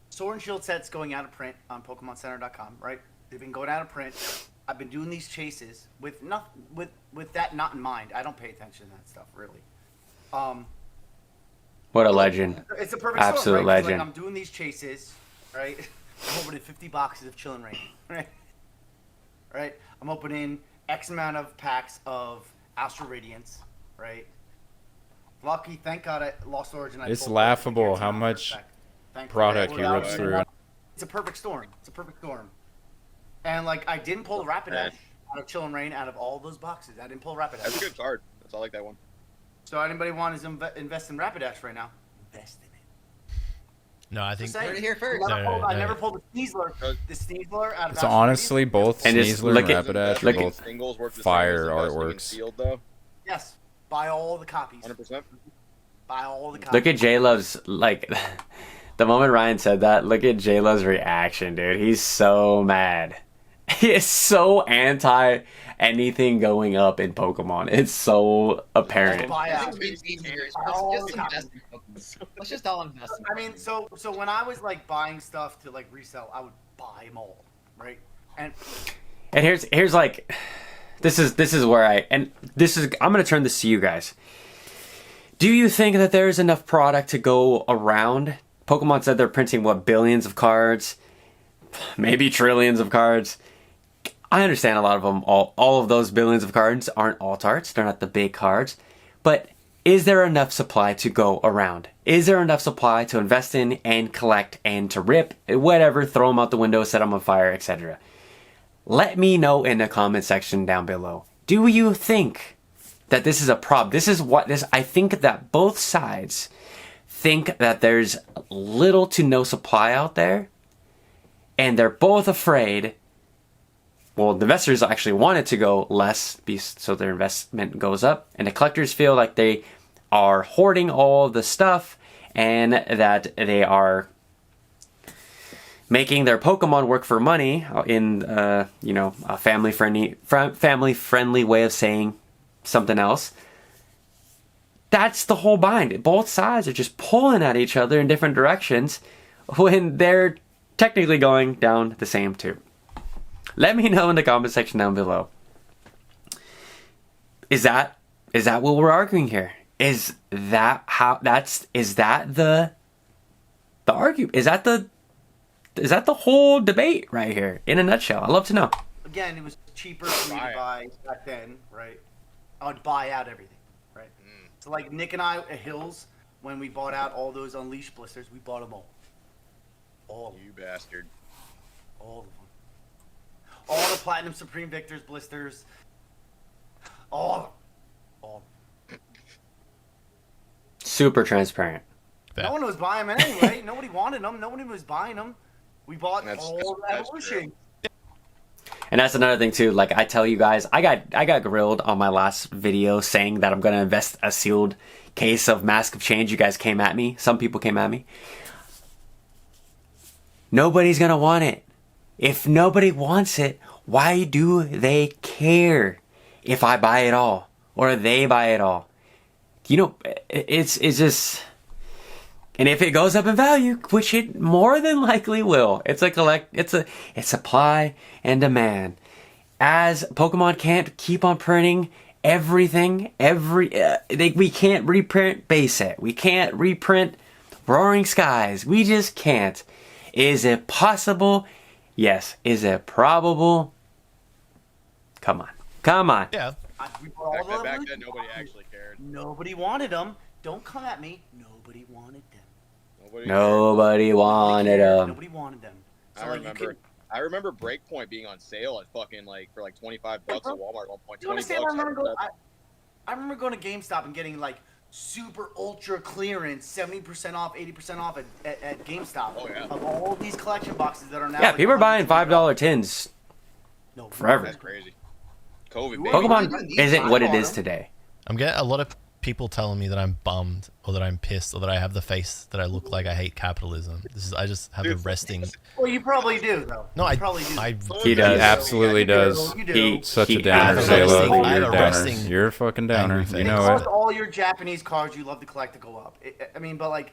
Sword and Shield sets going out of print on PokemonCenter.com, right? They've been going out of print. I've been doing these chases with that not in mind. I don't pay attention to that stuff really. What a legend. It's a perfect Absolute storm, right? 'Cause, legend. like, I'm doing these chases, right? I'm opening 50 boxes of Chillin' Rain, right? Right? I'm opening X amount of packs of Astral Radiance, right? Lucky, thank God I lost Origin. It's laughable how much product he rips through. It's a perfect storm. It's a perfect storm. And like, I didn't pull the Rapidash out of Chillin' Rain out of all those boxes. I didn't pull Rapidash. That's a good card. I like that one. So anybody want to invest in Rapidash right now? Invest in it. No, I think. Heard it here first. I never pulled the Sneasler. The Sneasler out of. It's honestly both And just Sneasler and look at- Rapidash look are at- both fire artworks. Sealed, though. Yes, buy all the copies. 100%. Buy all the copies. Look at J-Love's, like, the moment Ryan said that, look at J-Love's reaction, dude. He's so mad. He is so anti anything going up in Pokemon. It's so apparent. Buy out. Let's just all invest. I mean, so when I was like buying stuff to like resell, I would buy them all, right? And here's like, this is where I'm gonna turn this to you guys. Do you think that there is enough product to go around? Pokemon said they're printing billions of cards, maybe trillions of cards. I understand a lot of them, all of those billions of cards aren't alt arts. They're not the big cards. But is there enough supply to go around? Is there enough supply to invest in and collect and to rip, whatever, throw them out the window, set them on fire, etc.? Let me know in the comment section down below. Do you think that this is a problem? I think that both sides think that there's little to no supply out there, and they're both afraid. Well, the investors actually want it to go less, so their investment goes up, and the collectors feel like they are hoarding all the stuff and that they are making their Pokemon work for money in a family friendly way of saying something else. That's the whole bind. Both sides are just pulling at each other in different directions when they're technically going down the same tube. Let me know in the comment section down below. Is that what we're arguing here? Is that the argument? Is that the whole debate right here in a nutshell? I'd love to know. again, it was cheaper for me to buy back then, right? I would buy out everything, right? So like Nick and I at Hills, when we bought out all those Unleashed blisters, we bought them all. All of them. You bastard. All of them. All the Platinum Supreme Victors blisters. All of them. All of them. Super transparent. No one was buying them anyway. Nobody wanted them. Nobody was buying them. We bought all the Evolution. And that's another thing too. Like I tell you guys, I got grilled on my last video saying that I'm gonna invest a sealed case of Mask of Change. You guys came at me. Some people came at me. Nobody's gonna want it. If nobody wants it, why do they care if I buy it all or they buy it all? You know, it's just, and if it goes up in value, which it more than likely will, it's supply and demand. As Pokemon can't keep on printing everything, we can't reprint base set, we can't reprint Roaring Skies, we just can't. Is it possible? Yes. Is it probable? Come on. Yeah. Back then, nobody actually cared. Nobody wanted them. Don't come at me. Nobody wanted them. Nobody wanted them. Nobody wanted them. So I remember Breakpoint being on sale at fucking for like $25 at Walmart at one point. Do you understand? I remember going to GameStop and getting like super ultra clearance, 70% off, 80% off at GameStop. Oh, yeah. Of all these collection boxes that are now. Yeah, people are buying $5 tins forever. That's crazy. COVID, baby. Pokemon isn't what it is today. I'm getting a lot of people telling me that I'm bummed or that I'm pissed or that I have the face that I look like I hate capitalism. I just have a resting. Well, you probably do, though. No, you probably do. He does. He absolutely does. You do. Such a He downer, absolutely J-Lo. I have You're a a downer. resting You're a fucking downer. angry You face. know Caused it. all your Japanese cards you love to collect to go up. I mean, but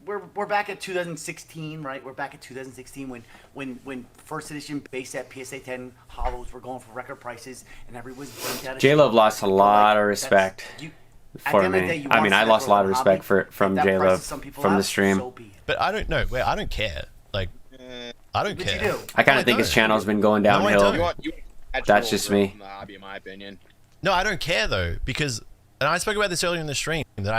we're back at 2016, right? We're back at 2016 when first edition base set PSA 10 hollows were going for record prices and everyone's bent out of J-Love shape. lost a lot of respect for me. I mean, I lost a lot of respect from J-Love from the stream. But I don't know. Wait, I don't care. Like, I don't But care. you do. I kind of think his channel's been going downhill. That's just me. In the hobby, in my opinion. No, I don't care though, because, and I spoke about this earlier in the stream, that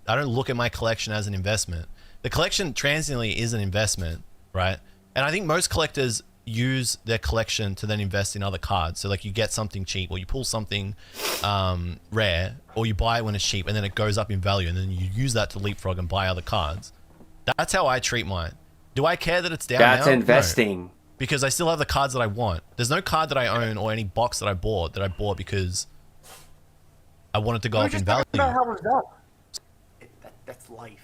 I don't look at my collection as an investment. The collection transiently is an investment, right? And I think most collectors use their collection to then invest in other cards. So like you get something cheap, or you pull something rare, or you buy it when it's cheap, and then it goes up in value, and then you use that to leapfrog and buy other cards. That's how I treat mine. Do I care that it's down now? That's investing. No, because I still have the cards that I want. There's no card that I own or any box that I bought because I wanted to go up in value. That's life.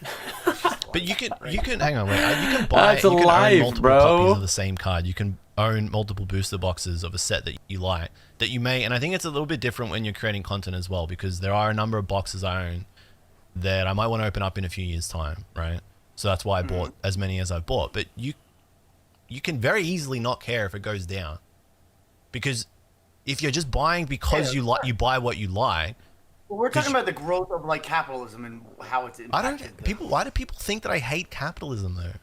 But you can hang on, wait. You can buy. That's You can life, own multiple bro. copies of the same card. You can own multiple booster boxes of a set that you like. That you may, and I think it's a little bit different when you're creating content as well, because there are a number of boxes I own that I might want to open up in a few years' time, right? So that's why I bought as many as I've bought. But you can very easily not care if it goes down, because if you're just buying because you buy what you like. Well, we're talking about the growth of like capitalism and how it's impacted. Why do people think that I hate capitalism though?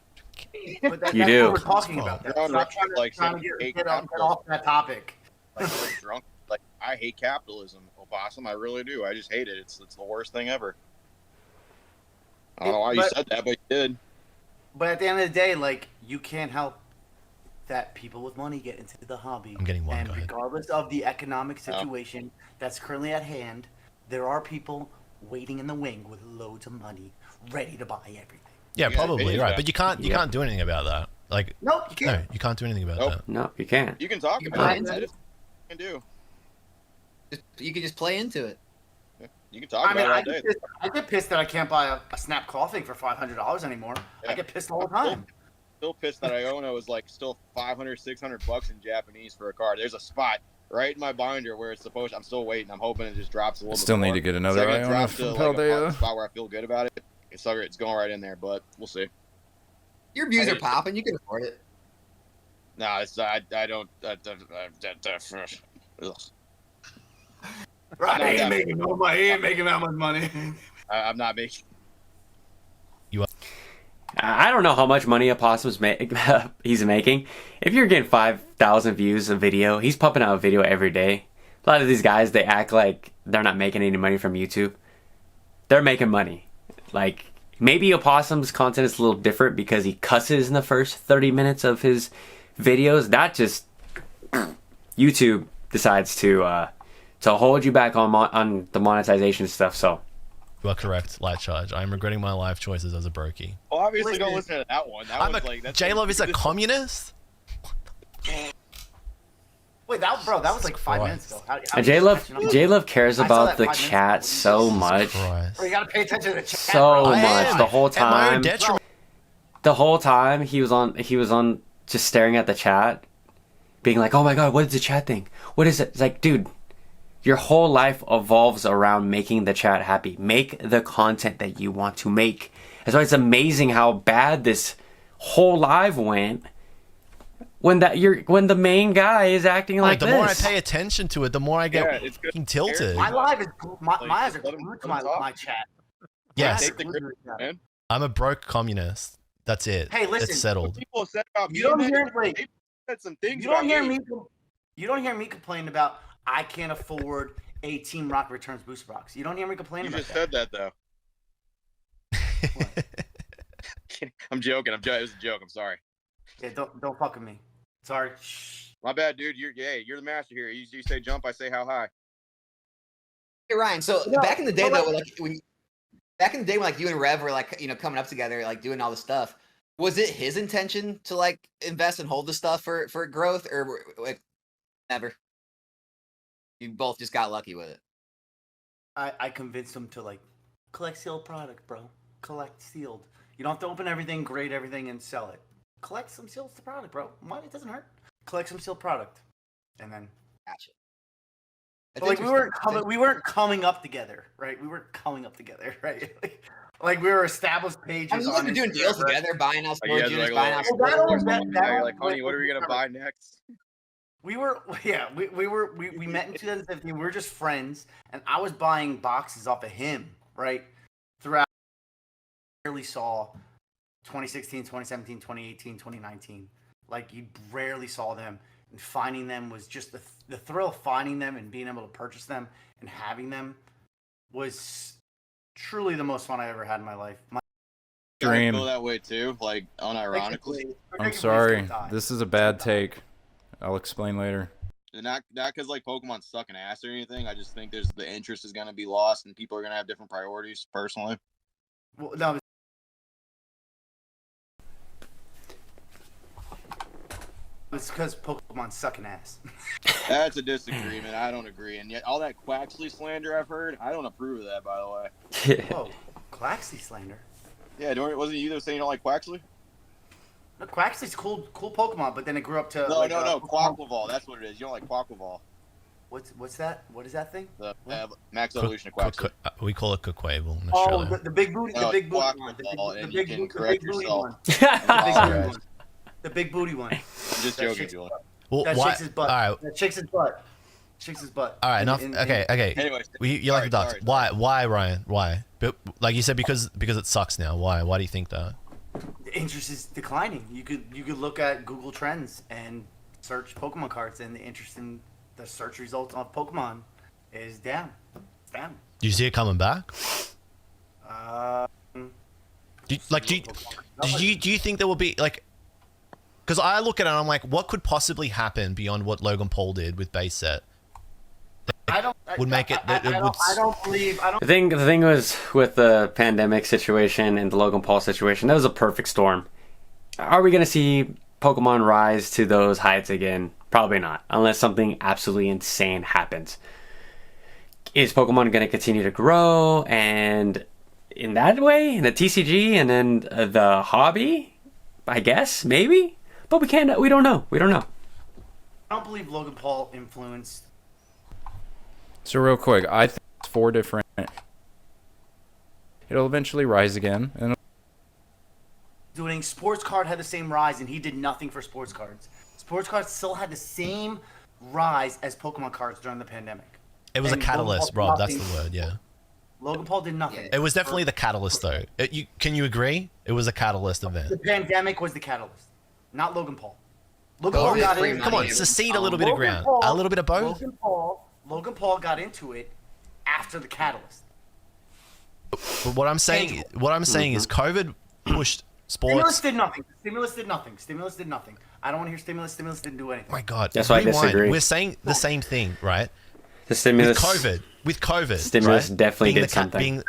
But that's You do. what we're talking about. You're on Stop record, trying to get off that topic. Like, we're drunk. Like, I hate capitalism, Opossum. I really do. I just hate it. It's the worst thing ever. I don't know why you said that, but you did. But at the end of the day, like, you can't help that people with money get into the hobby. I'm getting one. And Go ahead. regardless of the economic situation that's currently at hand, there are people waiting in the wing with loads of money, ready to buy everything. Yeah, Yeah, probably it is right. that. But you can't do anything about that. Like, Nope, you can't. no, you can't do anything about Nope. that. No, you can't. You can talk You about can it. buy That is what you can do. You can just play into it. You can talk I mean, about it all day. I get pissed that I can't buy a Snap Coughing for $500 anymore. Yeah. I get pissed all the time. Still pissed that Iono is like still $500, $600 in Japanese for a card. There's a spot right in my binder where it's supposed. I'm still waiting. I'm hoping it just drops a little bit. Still need more. to get another Second it Iono drops from to, like, a Paldea. spot where I feel good about it. It's going right in there, but we'll see. Your views are popping. You can afford it. No, it's I don't. Ugh. Right, No, he yeah. ain't making no money. He ain't making that much money. I'm not making. I don't know how much money Opossum's he's making. If you're getting 5,000 views a video, he's pumping out a video every day. A lot of these guys, they act like they're not making any money from YouTube. They're making money. Like, maybe Opossum's content is a little different because he cusses in the first 30 minutes of his videos. That just YouTube decides to hold you back on the monetization stuff. So You are correct, Light Charge. I'm regretting my life choices as a brokey. Well, obviously, don't listen to that one. That one's like that's. J-Love is a communist? Wait, that was like 5 minutes ago. And J-Love cares I saw about that the 5 minutes chat ago. so much. Christ. Bro, you gotta pay attention to the chat. So bro. much the whole At my own time. detriment. the whole time he was on just staring at the chat, being like, "Oh my god, what is the chat thing? What is it?" It's like, dude, your whole life evolves around making the chat happy. Make the content that you want to make. That's why it's amazing how bad this whole live went when the main guy is acting like the this. more I pay attention to it, the more I get fucking tilted. My live is my eyes are glued to my chat. Yes, Take the credit, man. I'm a broke communist. That's it. Hey, listen, it's settled. People said about me. You don't man, hear they said some things. You don't about hear me. You don't hear me complain about I can't afford a Team Rocket Returns booster box. You don't hear me complain You about just that. said that though. I'm joking. It was a joke. I'm sorry. Yeah, don't fuck with me. Sorry. Shh. My bad, dude. You're the master here. You say jump, I say how high. Hey Ryan, so back in the day though, back in the day when like you and Rev were like coming up together, like doing all this stuff, was it his intention to like invest and hold the stuff for growth, or like never? You both just got lucky with it. I convinced him to like collect sealed product, bro. Collect sealed. You don't have to open everything, grade everything, and sell it. Collect some sealed product, bro. It doesn't hurt. Collect some sealed product, and then Gotcha. but like we weren't coming up together, right? We weren't coming up together, right? Like we were established pages. I mean, you guys were doing deals together, buying out You storage guys units, like buying out little- storage. You're like, honey, what are we gonna buy next? We met in 2015. We were just friends, and I was buying boxes off of him, right? Throughout, I rarely saw 2016, 2017, 2018, 2019. Like you rarely saw them, and finding them was just the thrill of finding them and being able to purchase them and having them was truly the most fun I ever had in my life. I Dream. feel that way too, like unironically. I'm sorry. This is a bad take. I'll explain later. And not because like Pokemon sucking ass or anything. I just think the interest is gonna be lost, and people are gonna have different priorities. Personally, Well, no, it's because Pokemon sucking ass. that's a disagreement. I don't agree, and yet all that Quaxley slander I've heard, I don't approve of that. By the way, Whoa, Quaxley slander. yeah, wasn't it you that was saying you don't like Quaxley? No, Quaxley's cool Pokemon, but then it grew up to No, Quaquaval. That's what it is. You don't like Quaquaval. What's that? What is that thing? The max evolution of Quaxley. We call it Quaquaval in Oh, Australia. the big booty, the No, big booty Quaquaval, one, and the you big can booty correct one, yourself. the big booty one. I'm just That joking, shakes- Julian. Well, That why? shakes his butt. All right, That shakes his butt. Shakes his butt. all right, enough. And- Okay. Anyways, You like the ducks. sorry. Why, Ryan? Why? But like you said, because it sucks now. Why? Why do you think that? The interest is declining. You could look at Google Trends and search Pokemon cards, and the interest in the search results of Pokemon is down. It's down. Do you see it coming back? Do you think there will be like? Because I look at it and I'm like, what could possibly happen beyond what Logan Paul did with base set? I don't. Would make it. I don't believe. I don't. The thing was with the pandemic situation and the Logan Paul situation, that was a perfect storm. Are we going to see Pokemon rise to those heights again? Probably not, unless something absolutely insane happens. Is Pokemon going to continue to grow, and in that way, in the TCG and then the hobby? I guess, maybe, but we can't. We don't know. I don't believe Logan Paul influenced. So real quick, I think it's 4 different. It'll eventually rise again, and Doing sports card had the same rise, and he did nothing for sports cards. Sports cards still had the same rise as Pokemon cards during the pandemic. It was a And catalyst, Logan Paul Rob. did That's the nothing. word. Yeah. Logan Paul did nothing. It was definitely the catalyst, though. Can you agree? It was a catalyst event. The pandemic was the catalyst, not Logan Paul. Logan Paul got in. Come on, secede a little bit of ground, a little bit of both. Logan Paul got into it after the catalyst. But what I'm saying is, COVID pushed Stimulus sports. did nothing. Stimulus did nothing. I don't want to hear stimulus. Stimulus didn't do anything. Oh my God. That's why I Rewind. disagree. We're saying the same thing, right? The stimulus. With COVID, Stimulus right? definitely Being did something.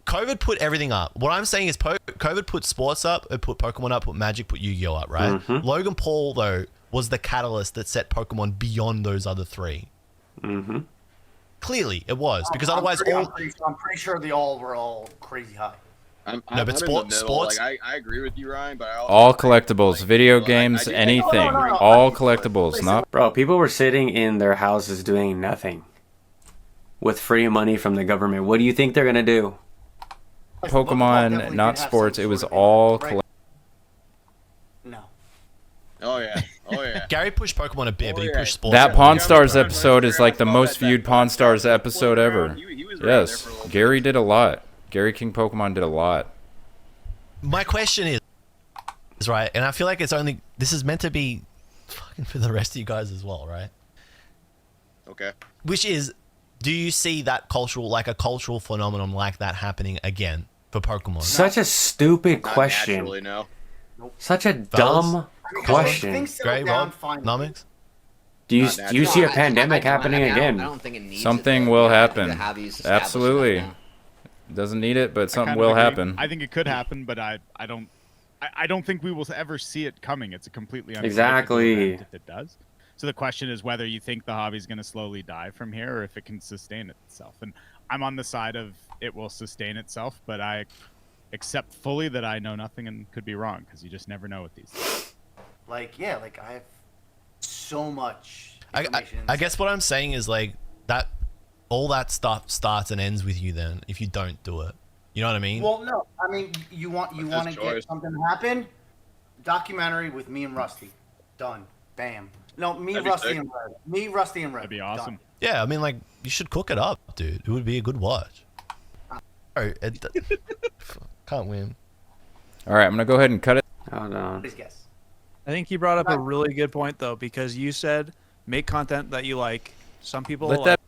COVID put everything up. What I'm saying is COVID put sports up, it put Pokemon up, put Magic, put Yu-Gi-Oh up, right? Mm-hmm. Logan Paul, though, was the catalyst that set Pokemon beyond those other three. Mm-hmm. Clearly, it was. Because otherwise I'm pretty sure they all were all crazy high. No, but I'm in the middle. sports. Like, I agree with you, Ryan, but I also All think, collectibles, like, video you know, games, I do anything. think- All collectibles, not Bro, people were sitting in their houses doing nothing with free money from the government. What do you think they're gonna do? Pokemon, not sports. It was all right? No. Oh yeah. Oh yeah. Gary pushed Pokemon a bit, but he yeah. pushed sports. That a Pawn lot. Stars Yeah, episode is like the I most saw that viewed Pawn Stars episode floating ever. around. He was around there Yes, for a little Gary bit. did a lot. Gary King Pokemon did a lot. My question is right, and I feel like this is meant to be fucking for the rest of you guys as well, right? Okay. Which is, do you see that a cultural phenomenon like that happening again for Pokemon? Such a stupid Not question. naturally, no. Such a dumb question. Things settle Gray, down Rob, finally. Nomics? Do you Not do you see a I- pandemic I- I- happening I don't- again? I don't think it needs Something it, though. will Yeah, I think happen. the hobby's established Absolutely. enough now. Doesn't need it, but I something kind of will agree. happen. I think it could happen, but I don't think we will ever see it coming. It's a completely unpredictable Exactly. event if it does. So the question is whether you think the hobby's going to slowly die from here, or if it can sustain itself. And I'm on the side of it will sustain itself, but I accept fully that I know nothing and could be wrong, because you just never know with these things. Like, yeah, like I have so much I information. I guess what I'm saying is like that all that stuff starts and ends with you then if you don't do it. You know what I mean? Well, no, I mean, you want his to get choice. something to happen? Documentary with me and Rusty, done, bam. No, me, That'd be Rusty, sick. and Red. Me, Rusty, and Red. That'd be awesome. Done. Yeah, I mean, like, you should cook it up, dude. It would be a good watch. Oh, can't win. All right, I'm gonna go ahead and cut it. Hold on. Please guess. I think you brought up a really good point though, because you said make content that you like. Some people Let like, that.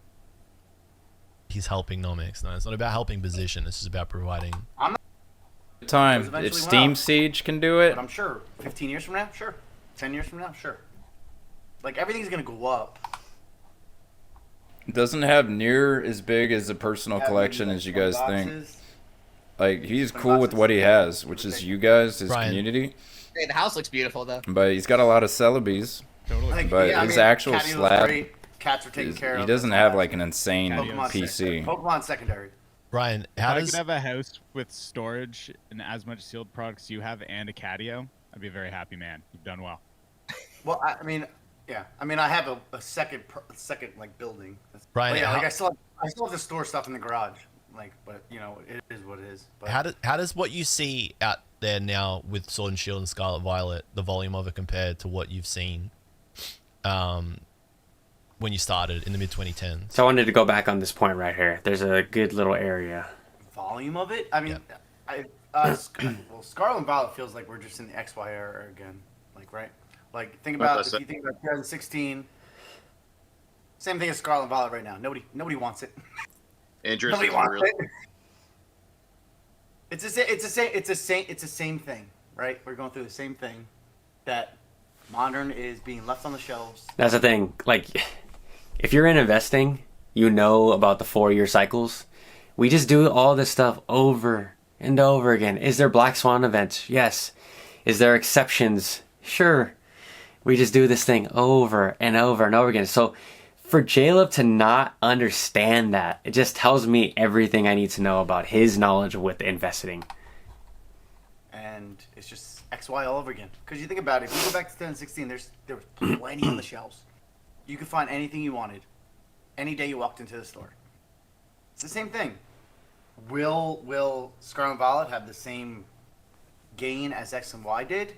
He's helping Nomics. No, it's not about helping position. This is about providing. Time. Eventually If will. Steam Siege can do it, But I'm sure 15 years from now, sure. 10 years from now, sure. Like everything's gonna go up. it doesn't have near as big as a personal Have collection maybe, as you like, guys 20 think. boxes. Like he's 20 cool with boxes. what he has, which is you guys, his Ryan. community. Hey, the house looks beautiful though. But he's got a lot of Celebies. Totally. Like, But yeah, I his mean, actual Catty looks slab great. Cats are taken care of. He doesn't That's have all like that. an insane Pokemon PC. Pokemon secondary. Ryan, If how I does could have a house with storage and as much sealed products you have and a catio, I'd be a very happy man. You've done well. Well, I mean, yeah. I mean, I have a second like building. Ryan, But yeah, how- like I still have to store stuff in the garage. Like, but you know, it is what it is. But how does what you see out there now with Sword and Shield and Scarlet Violet, the volume of it compared to what you've seen when you started in the mid 2010s? So I wanted to go back on this point right here. There's a good little area. volume of it. I mean, well, Scarlet and Violet feels like we're just in the XY era again. Like, right? Like, think about if you think about 2016. Same thing as Scarlet and Violet right now. Nobody wants it. Interest Nobody is wants real. it. It's the same thing, right? We're going through the same thing. That modern is being left on the shelves. That's the thing. Like, if you're in investing, you know about the 4-year cycles. We just do all this stuff over and over again. Is there Black Swan events? Yes. Is there exceptions? Sure. We just do this thing over and over and over again. So for Jaleb to not understand that, it just tells me everything I need to know about his knowledge with investing. And it's just XY all over again. Because you think about it, if you go back to 2016, there was plenty on the shelves. You could find anything you wanted any day you walked into the store. It's the same thing. Will Scarlet and Violet have the same gain as X and Y did?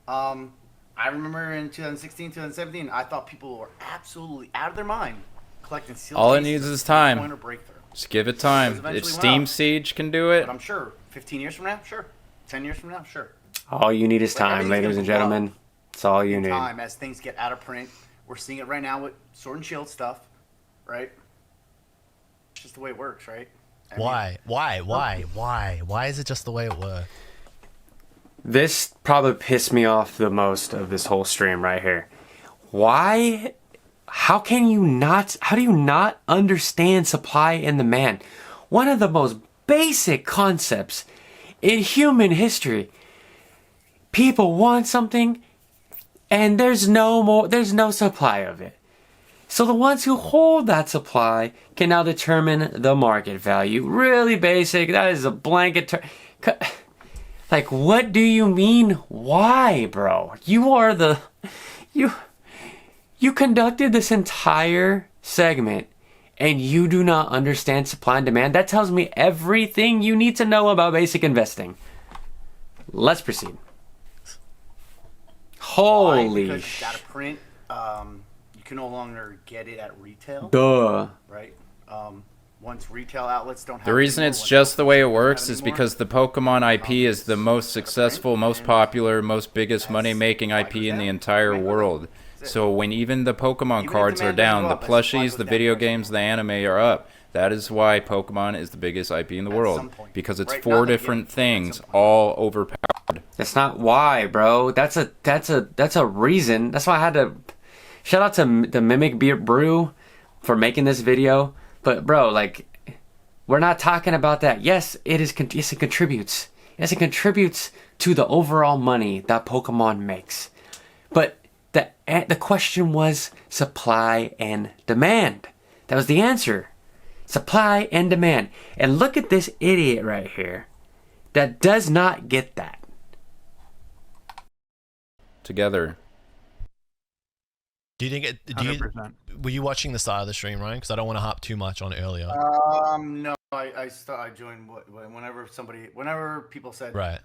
I remember in 2016, 2017, I thought people were absolutely out of their mind collecting sealed All it cases needs is of time. Point or Breakthrough. Just give it Those time. If eventually went Steam up. Siege can do it, But I'm sure 15 years from now, sure. 10 years from now, sure. All you need is Like, time, everything's ladies gonna and blow up. gentlemen. That's all you need. Time as things get out of print. We're seeing it right now with Sword and Shield stuff, right? It's just the way it works, right? I mean, Why is it just the way it works? This probably pissed me off the most of this whole stream right here. Why? How do you not understand supply and demand? One of the most basic concepts in human history. People want something and there's no supply of it. So the ones who hold that supply can now determine the market value. Really basic. That is a blanket term. Like, what do you mean, why, bro? You are the... You conducted this entire segment and you do not understand supply and demand. That tells me everything you need to know about basic investing. Let's proceed. Holy Because it's out of print. You can no longer get it at retail. duh. Right? Once retail outlets don't have The reason anymore, it's once just the way it outlets don't works have is anymore, because the Pokemon IP is the most successful, most popular, most biggest That's money-making IP in the 5%. entire Demand goes world. up. That's it. So when even the Pokemon Even if cards are demand doesn't down, go the up, as supply plushies, goes the down, video price games, goes the anime are up. That is why Pokemon is the biggest IP in the At world. some point. Because it's Right, not four like different yet, at things, some point. all overpowered. That's not why, bro. That's a reason. That's why I had to shout out to the mimikbrew for making this video. But bro, like, we're not talking about that. Yes, yes, it contributes. Yes, it contributes to the overall money that Pokemon makes. But the question was supply and demand. That was the answer. Supply and demand. And look at this idiot right here that does not get that. Together. Do you think it? 100%. Were you watching the start of the stream, Ryan? Because I don't want to hop too much on earlier. No, I joined whenever people said Right.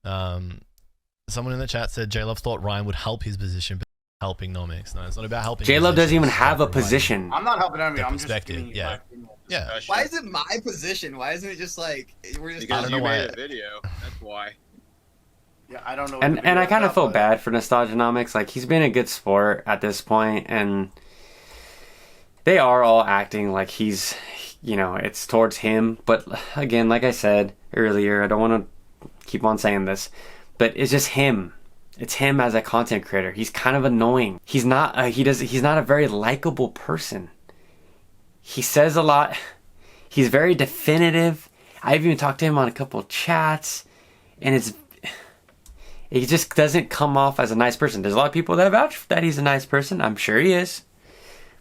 Someone in the chat said J-Love thought Ryan would help his position, but helping no makes. No, it's not about helping. J-Lo doesn't even positions, it's have a about providing position. I'm not helping anybody. the I'm just perspective, giving you yeah. my opinion. Yeah. Why is it my position? Why isn't it just like we're just I Because don't you know why- made a video. That's why. Yeah, I don't know. What And the I video kind of is feel about, bad for Nostalgianomics. Like, he's been a good sport at this point, and they are all acting like he's, it's towards him. But again, like I said earlier, I don't want to keep on saying this, but it's just him. It's him as a content creator. He's kind of annoying. He's not. He's not a very likable person. He says a lot. He's very definitive. I've even talked to him on a couple of chats, and he just doesn't come off as a nice person. There's a lot of people that vouch that he's a nice person. I'm sure he is.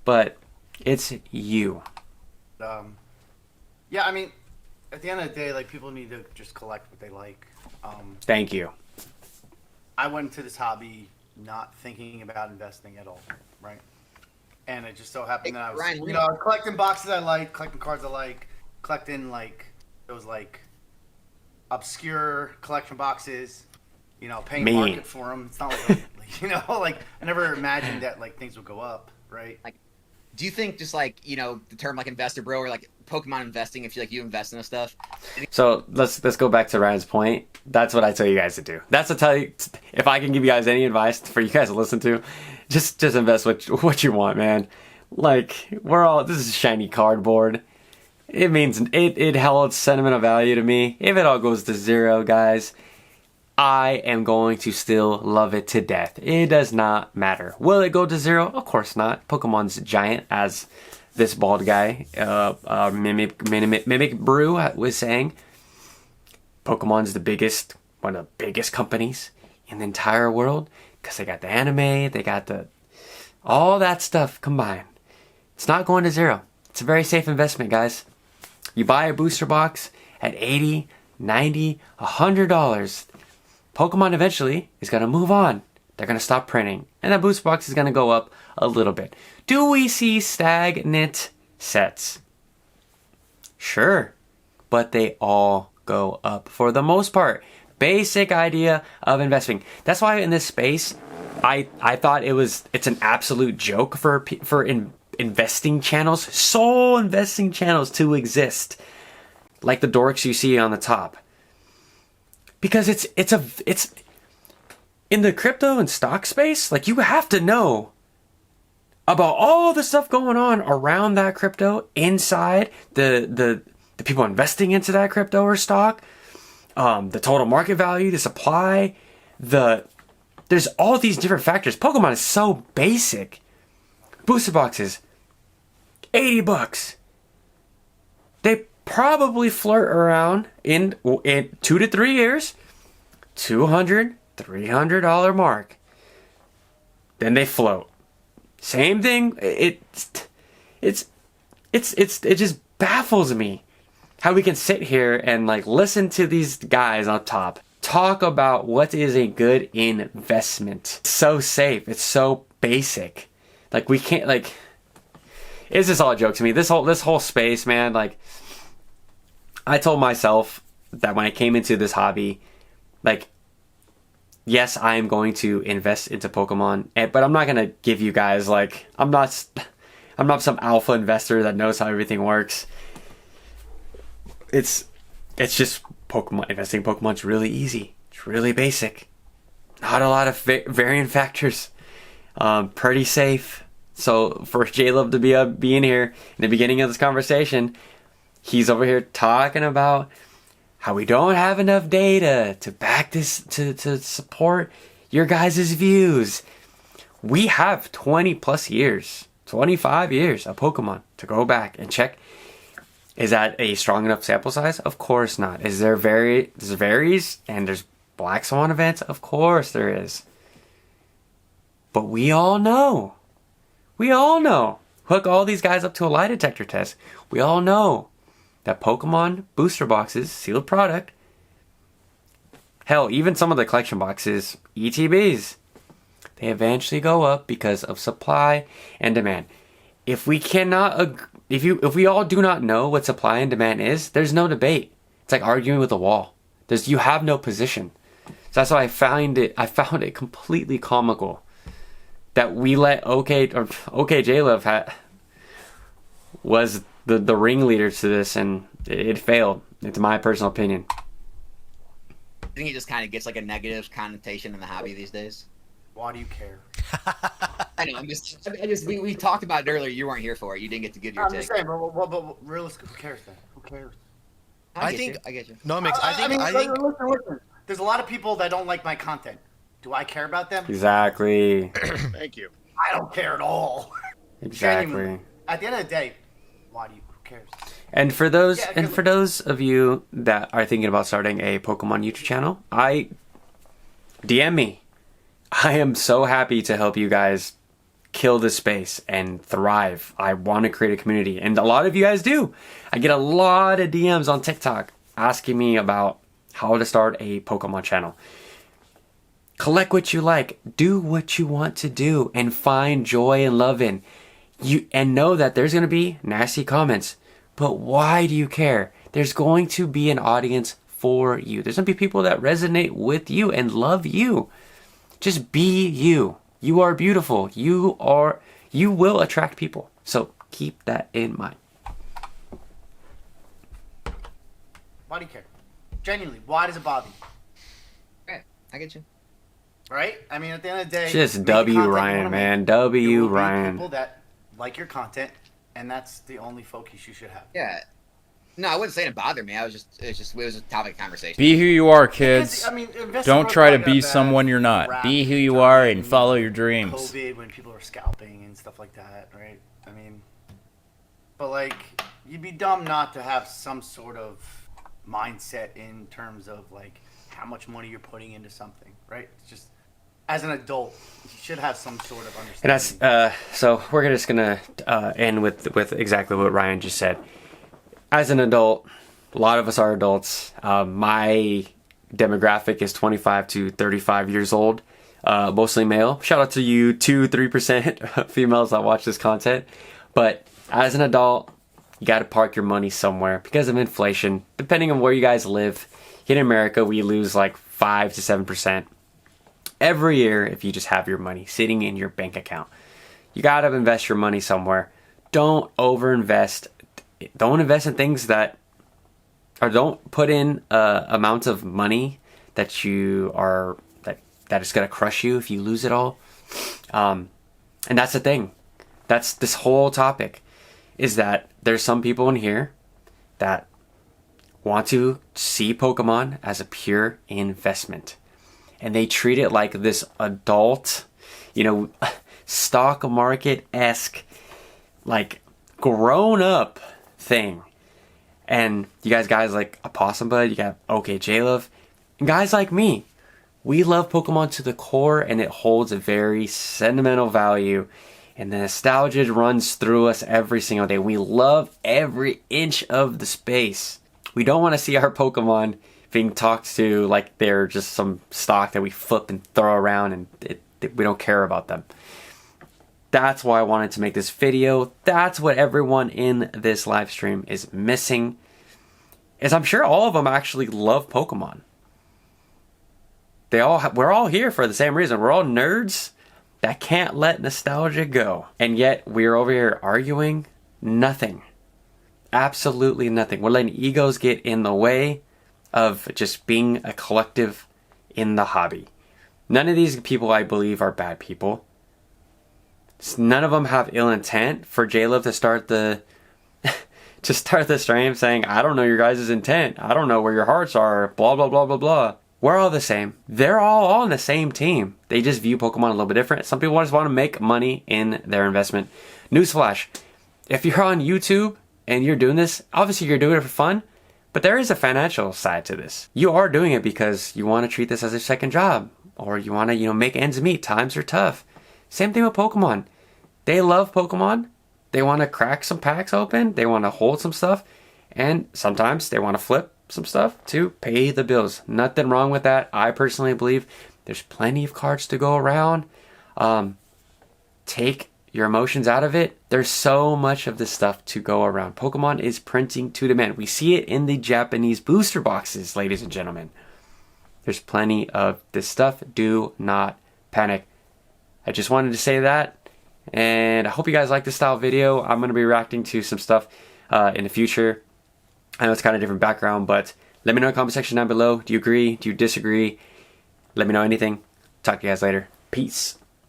But it's you. Yeah, I mean, at the end of the day, like, people need to just collect what they like. Thank you. I went into this hobby not thinking about investing at all, right? And it just so happened that I was, Ryan, I was collecting boxes I like, collecting cards I like, collecting like those like obscure collection boxes, paying Me. market for them. It's not like, like I never imagined that like things would go up, right? Do you think just like the term like investor bro or like Pokemon investing, if you invest in this stuff? So let's go back to Ryan's point. That's what I tell you guys to do. That's to tell you, if I can give you guys any advice for you guys to listen to, just invest what you want, man. Like, this is shiny cardboard. It means it held sentimental value to me. If it all goes to zero, guys, I am going to still love it to death. It does not matter. Will it go to zero? Of course not. Pokemon's giant, as this bald guy, mimikbrew was saying. Pokemon's one of the biggest companies in the entire world because they got the anime, they got all that stuff combined. It's not going to zero. It's a very safe investment, guys. You buy a booster box at $80, $90, $100. Pokemon eventually is going to move on. They're going to stop printing. And that booster box is going to go up a little bit. Do we see stagnant sets? Sure. But they all go up for the most part. Basic idea of investing. That's why in this space, I thought it's an absolute joke for investing channels, sole investing channels to exist, like the dorks you see on the top. Because it's in the crypto and stock space, like, you have to know about all the stuff going on around that crypto, inside the people investing into that crypto or stock, the total market value, the supply, there's all these different factors. Pokemon is so basic. Booster boxes, $80. They probably flirt around in 2 to 3 years, $200, $300 mark. Then they float. Same thing. It just baffles me. how we can sit here and like listen to these guys on top talk about what is a good investment. It's so safe. It's so basic. Like we can't like. It's just all a joke to me. This whole space, man. Like, I told myself that when I came into this hobby, like, yes, I am going to invest into Pokemon, but I'm not gonna give you guys like I'm not some alpha investor that knows how everything works. It's just Pokemon. Investing in Pokemon's really easy. It's really basic. Not a lot of varying factors. Pretty safe. So for J-Love to be in here in the beginning of this conversation, he's over here talking about how we don't have enough data to back this to support your guys' views. We have 20 plus years, 25 years of Pokemon to go back and check. Is that a strong enough sample size? Of course not. Is there varies and there's Black Swan events? Of course there is. But we all know. Hook all these guys up to a lie detector test. We all know that Pokemon booster boxes, sealed product, hell, even some of the collection boxes, ETBs, they eventually go up because of supply and demand. If we all do not know what supply and demand is, there's no debate. It's like arguing with a wall. You have no position. So that's why I found it completely comical that we let OKJLove was the ringleader to this, and it failed. It's my personal opinion. I think it just kind of gets like a negative connotation in the hobby these days. Why do you care? I know. We talked about it earlier. You weren't here for it. You didn't get to give your I'm take. just saying, but realistically, who cares then? Who cares? I get you. No, Mix. I think Listen. There's a lot of people that don't like my content. Do I care about them? Exactly. Thank you. I don't care at all. Exactly. Genuinely. At the end of the day, who cares? And for those of you that are thinking about starting a Pokemon YouTube channel, DM me. I am so happy to help you guys kill this space and thrive. I want to create a community, and a lot of you guys do. I get a lot of DMs on TikTok asking me about how to start a Pokemon channel. Collect what you like, do what you want to do, and find joy and love in you. And know that there's going to be nasty comments, but why do you care? There's going to be an audience for you. There's going to be people that resonate with you and love you. Just be you. You are beautiful. You will attract people. So keep that in mind. Why do you care? Genuinely, why does it bother you? Right, I get you. Right? I mean, at the end of the day, Just make the W content you Ryan, wanna man. make. W There will be Ryan. people that like your content, and that's the only focus you should have. Yeah. No, I wouldn't say it bothered me. It was a topic of conversation. Be who you are, kids. Because, I mean, investing Don't was try to like be a someone you're not. rap Be who you are and during follow your dreams. COVID, when people were scalping and stuff like that, right? I mean, but like, you'd be dumb not to have some sort of mindset in terms of like how much money you're putting into something, right? It's just, as an adult, you should have some sort of understanding. And that's so we're just gonna end with exactly what Ryan just said. As an adult, a lot of us are adults. My demographic is 25 to 35 years old, mostly male. Shout out to you 2-3% females that watch this content. But as an adult, you got to park your money somewhere because of inflation. Depending on where you guys live, here in America, we lose like 5 to 7% every year if you just have your money sitting in your bank account. You got to invest your money somewhere. Don't overinvest. Don't invest in things that, or don't put in amounts of money that you are that is going to crush you if you lose it all. And that's the thing. That's this whole topic, is that there's some people in here that want to see Pokemon as a pure investment. And they treat it like this adult, stock market-esque, like grown-up thing. And you guys like Opossum Bud, you got OKJLove, and guys like me, we love Pokemon to the core, and it holds a very sentimental value. And the nostalgia runs through us every single day. We love every inch of the space. We don't want to see our Pokemon being talked to like they're just some stock that we flip and throw around and we don't care about them. That's why I wanted to make this video. That's what everyone in this live stream is missing. Is I'm sure all of them actually love Pokemon. We're all here for the same reason. We're all nerds that can't let nostalgia go. And yet we're over here arguing nothing. Absolutely nothing. We're letting egos get in the way of just being a collective in the hobby. None of these people, I believe, are bad people. None of them have ill intent. For okjluv to start the stream saying, I don't know your guys' intent. I don't know where your hearts are. Blah, blah, blah, blah, blah. We're all the same. They're all on the same team. They just view Pokemon a little bit different. Some people just want to make money in their investment. Newsflash. If you're on YouTube and you're doing this, obviously you're doing it for fun, but there is a financial side to this. You are doing it because you want to treat this as a second job, or you want to, make ends meet. Times are tough. Same thing with Pokemon. They love Pokemon. They want to crack some packs open. They want to hold some stuff. And sometimes they want to flip some stuff to pay the bills. Nothing wrong with that. I personally believe there's plenty of cards to go around. Take your emotions out of it. There's so much of this stuff to go around. Pokemon is printing to demand. We see it in the Japanese booster boxes, ladies and gentlemen. There's plenty of this stuff. Do not panic. I just wanted to say that. And I hope you guys like this style video. I'm going to be reacting to some stuff in the future. I know it's kind of different background, but let me know in the comment section down below. Do you agree? Do you disagree? Let me know anything. Talk to you guys later. Peace.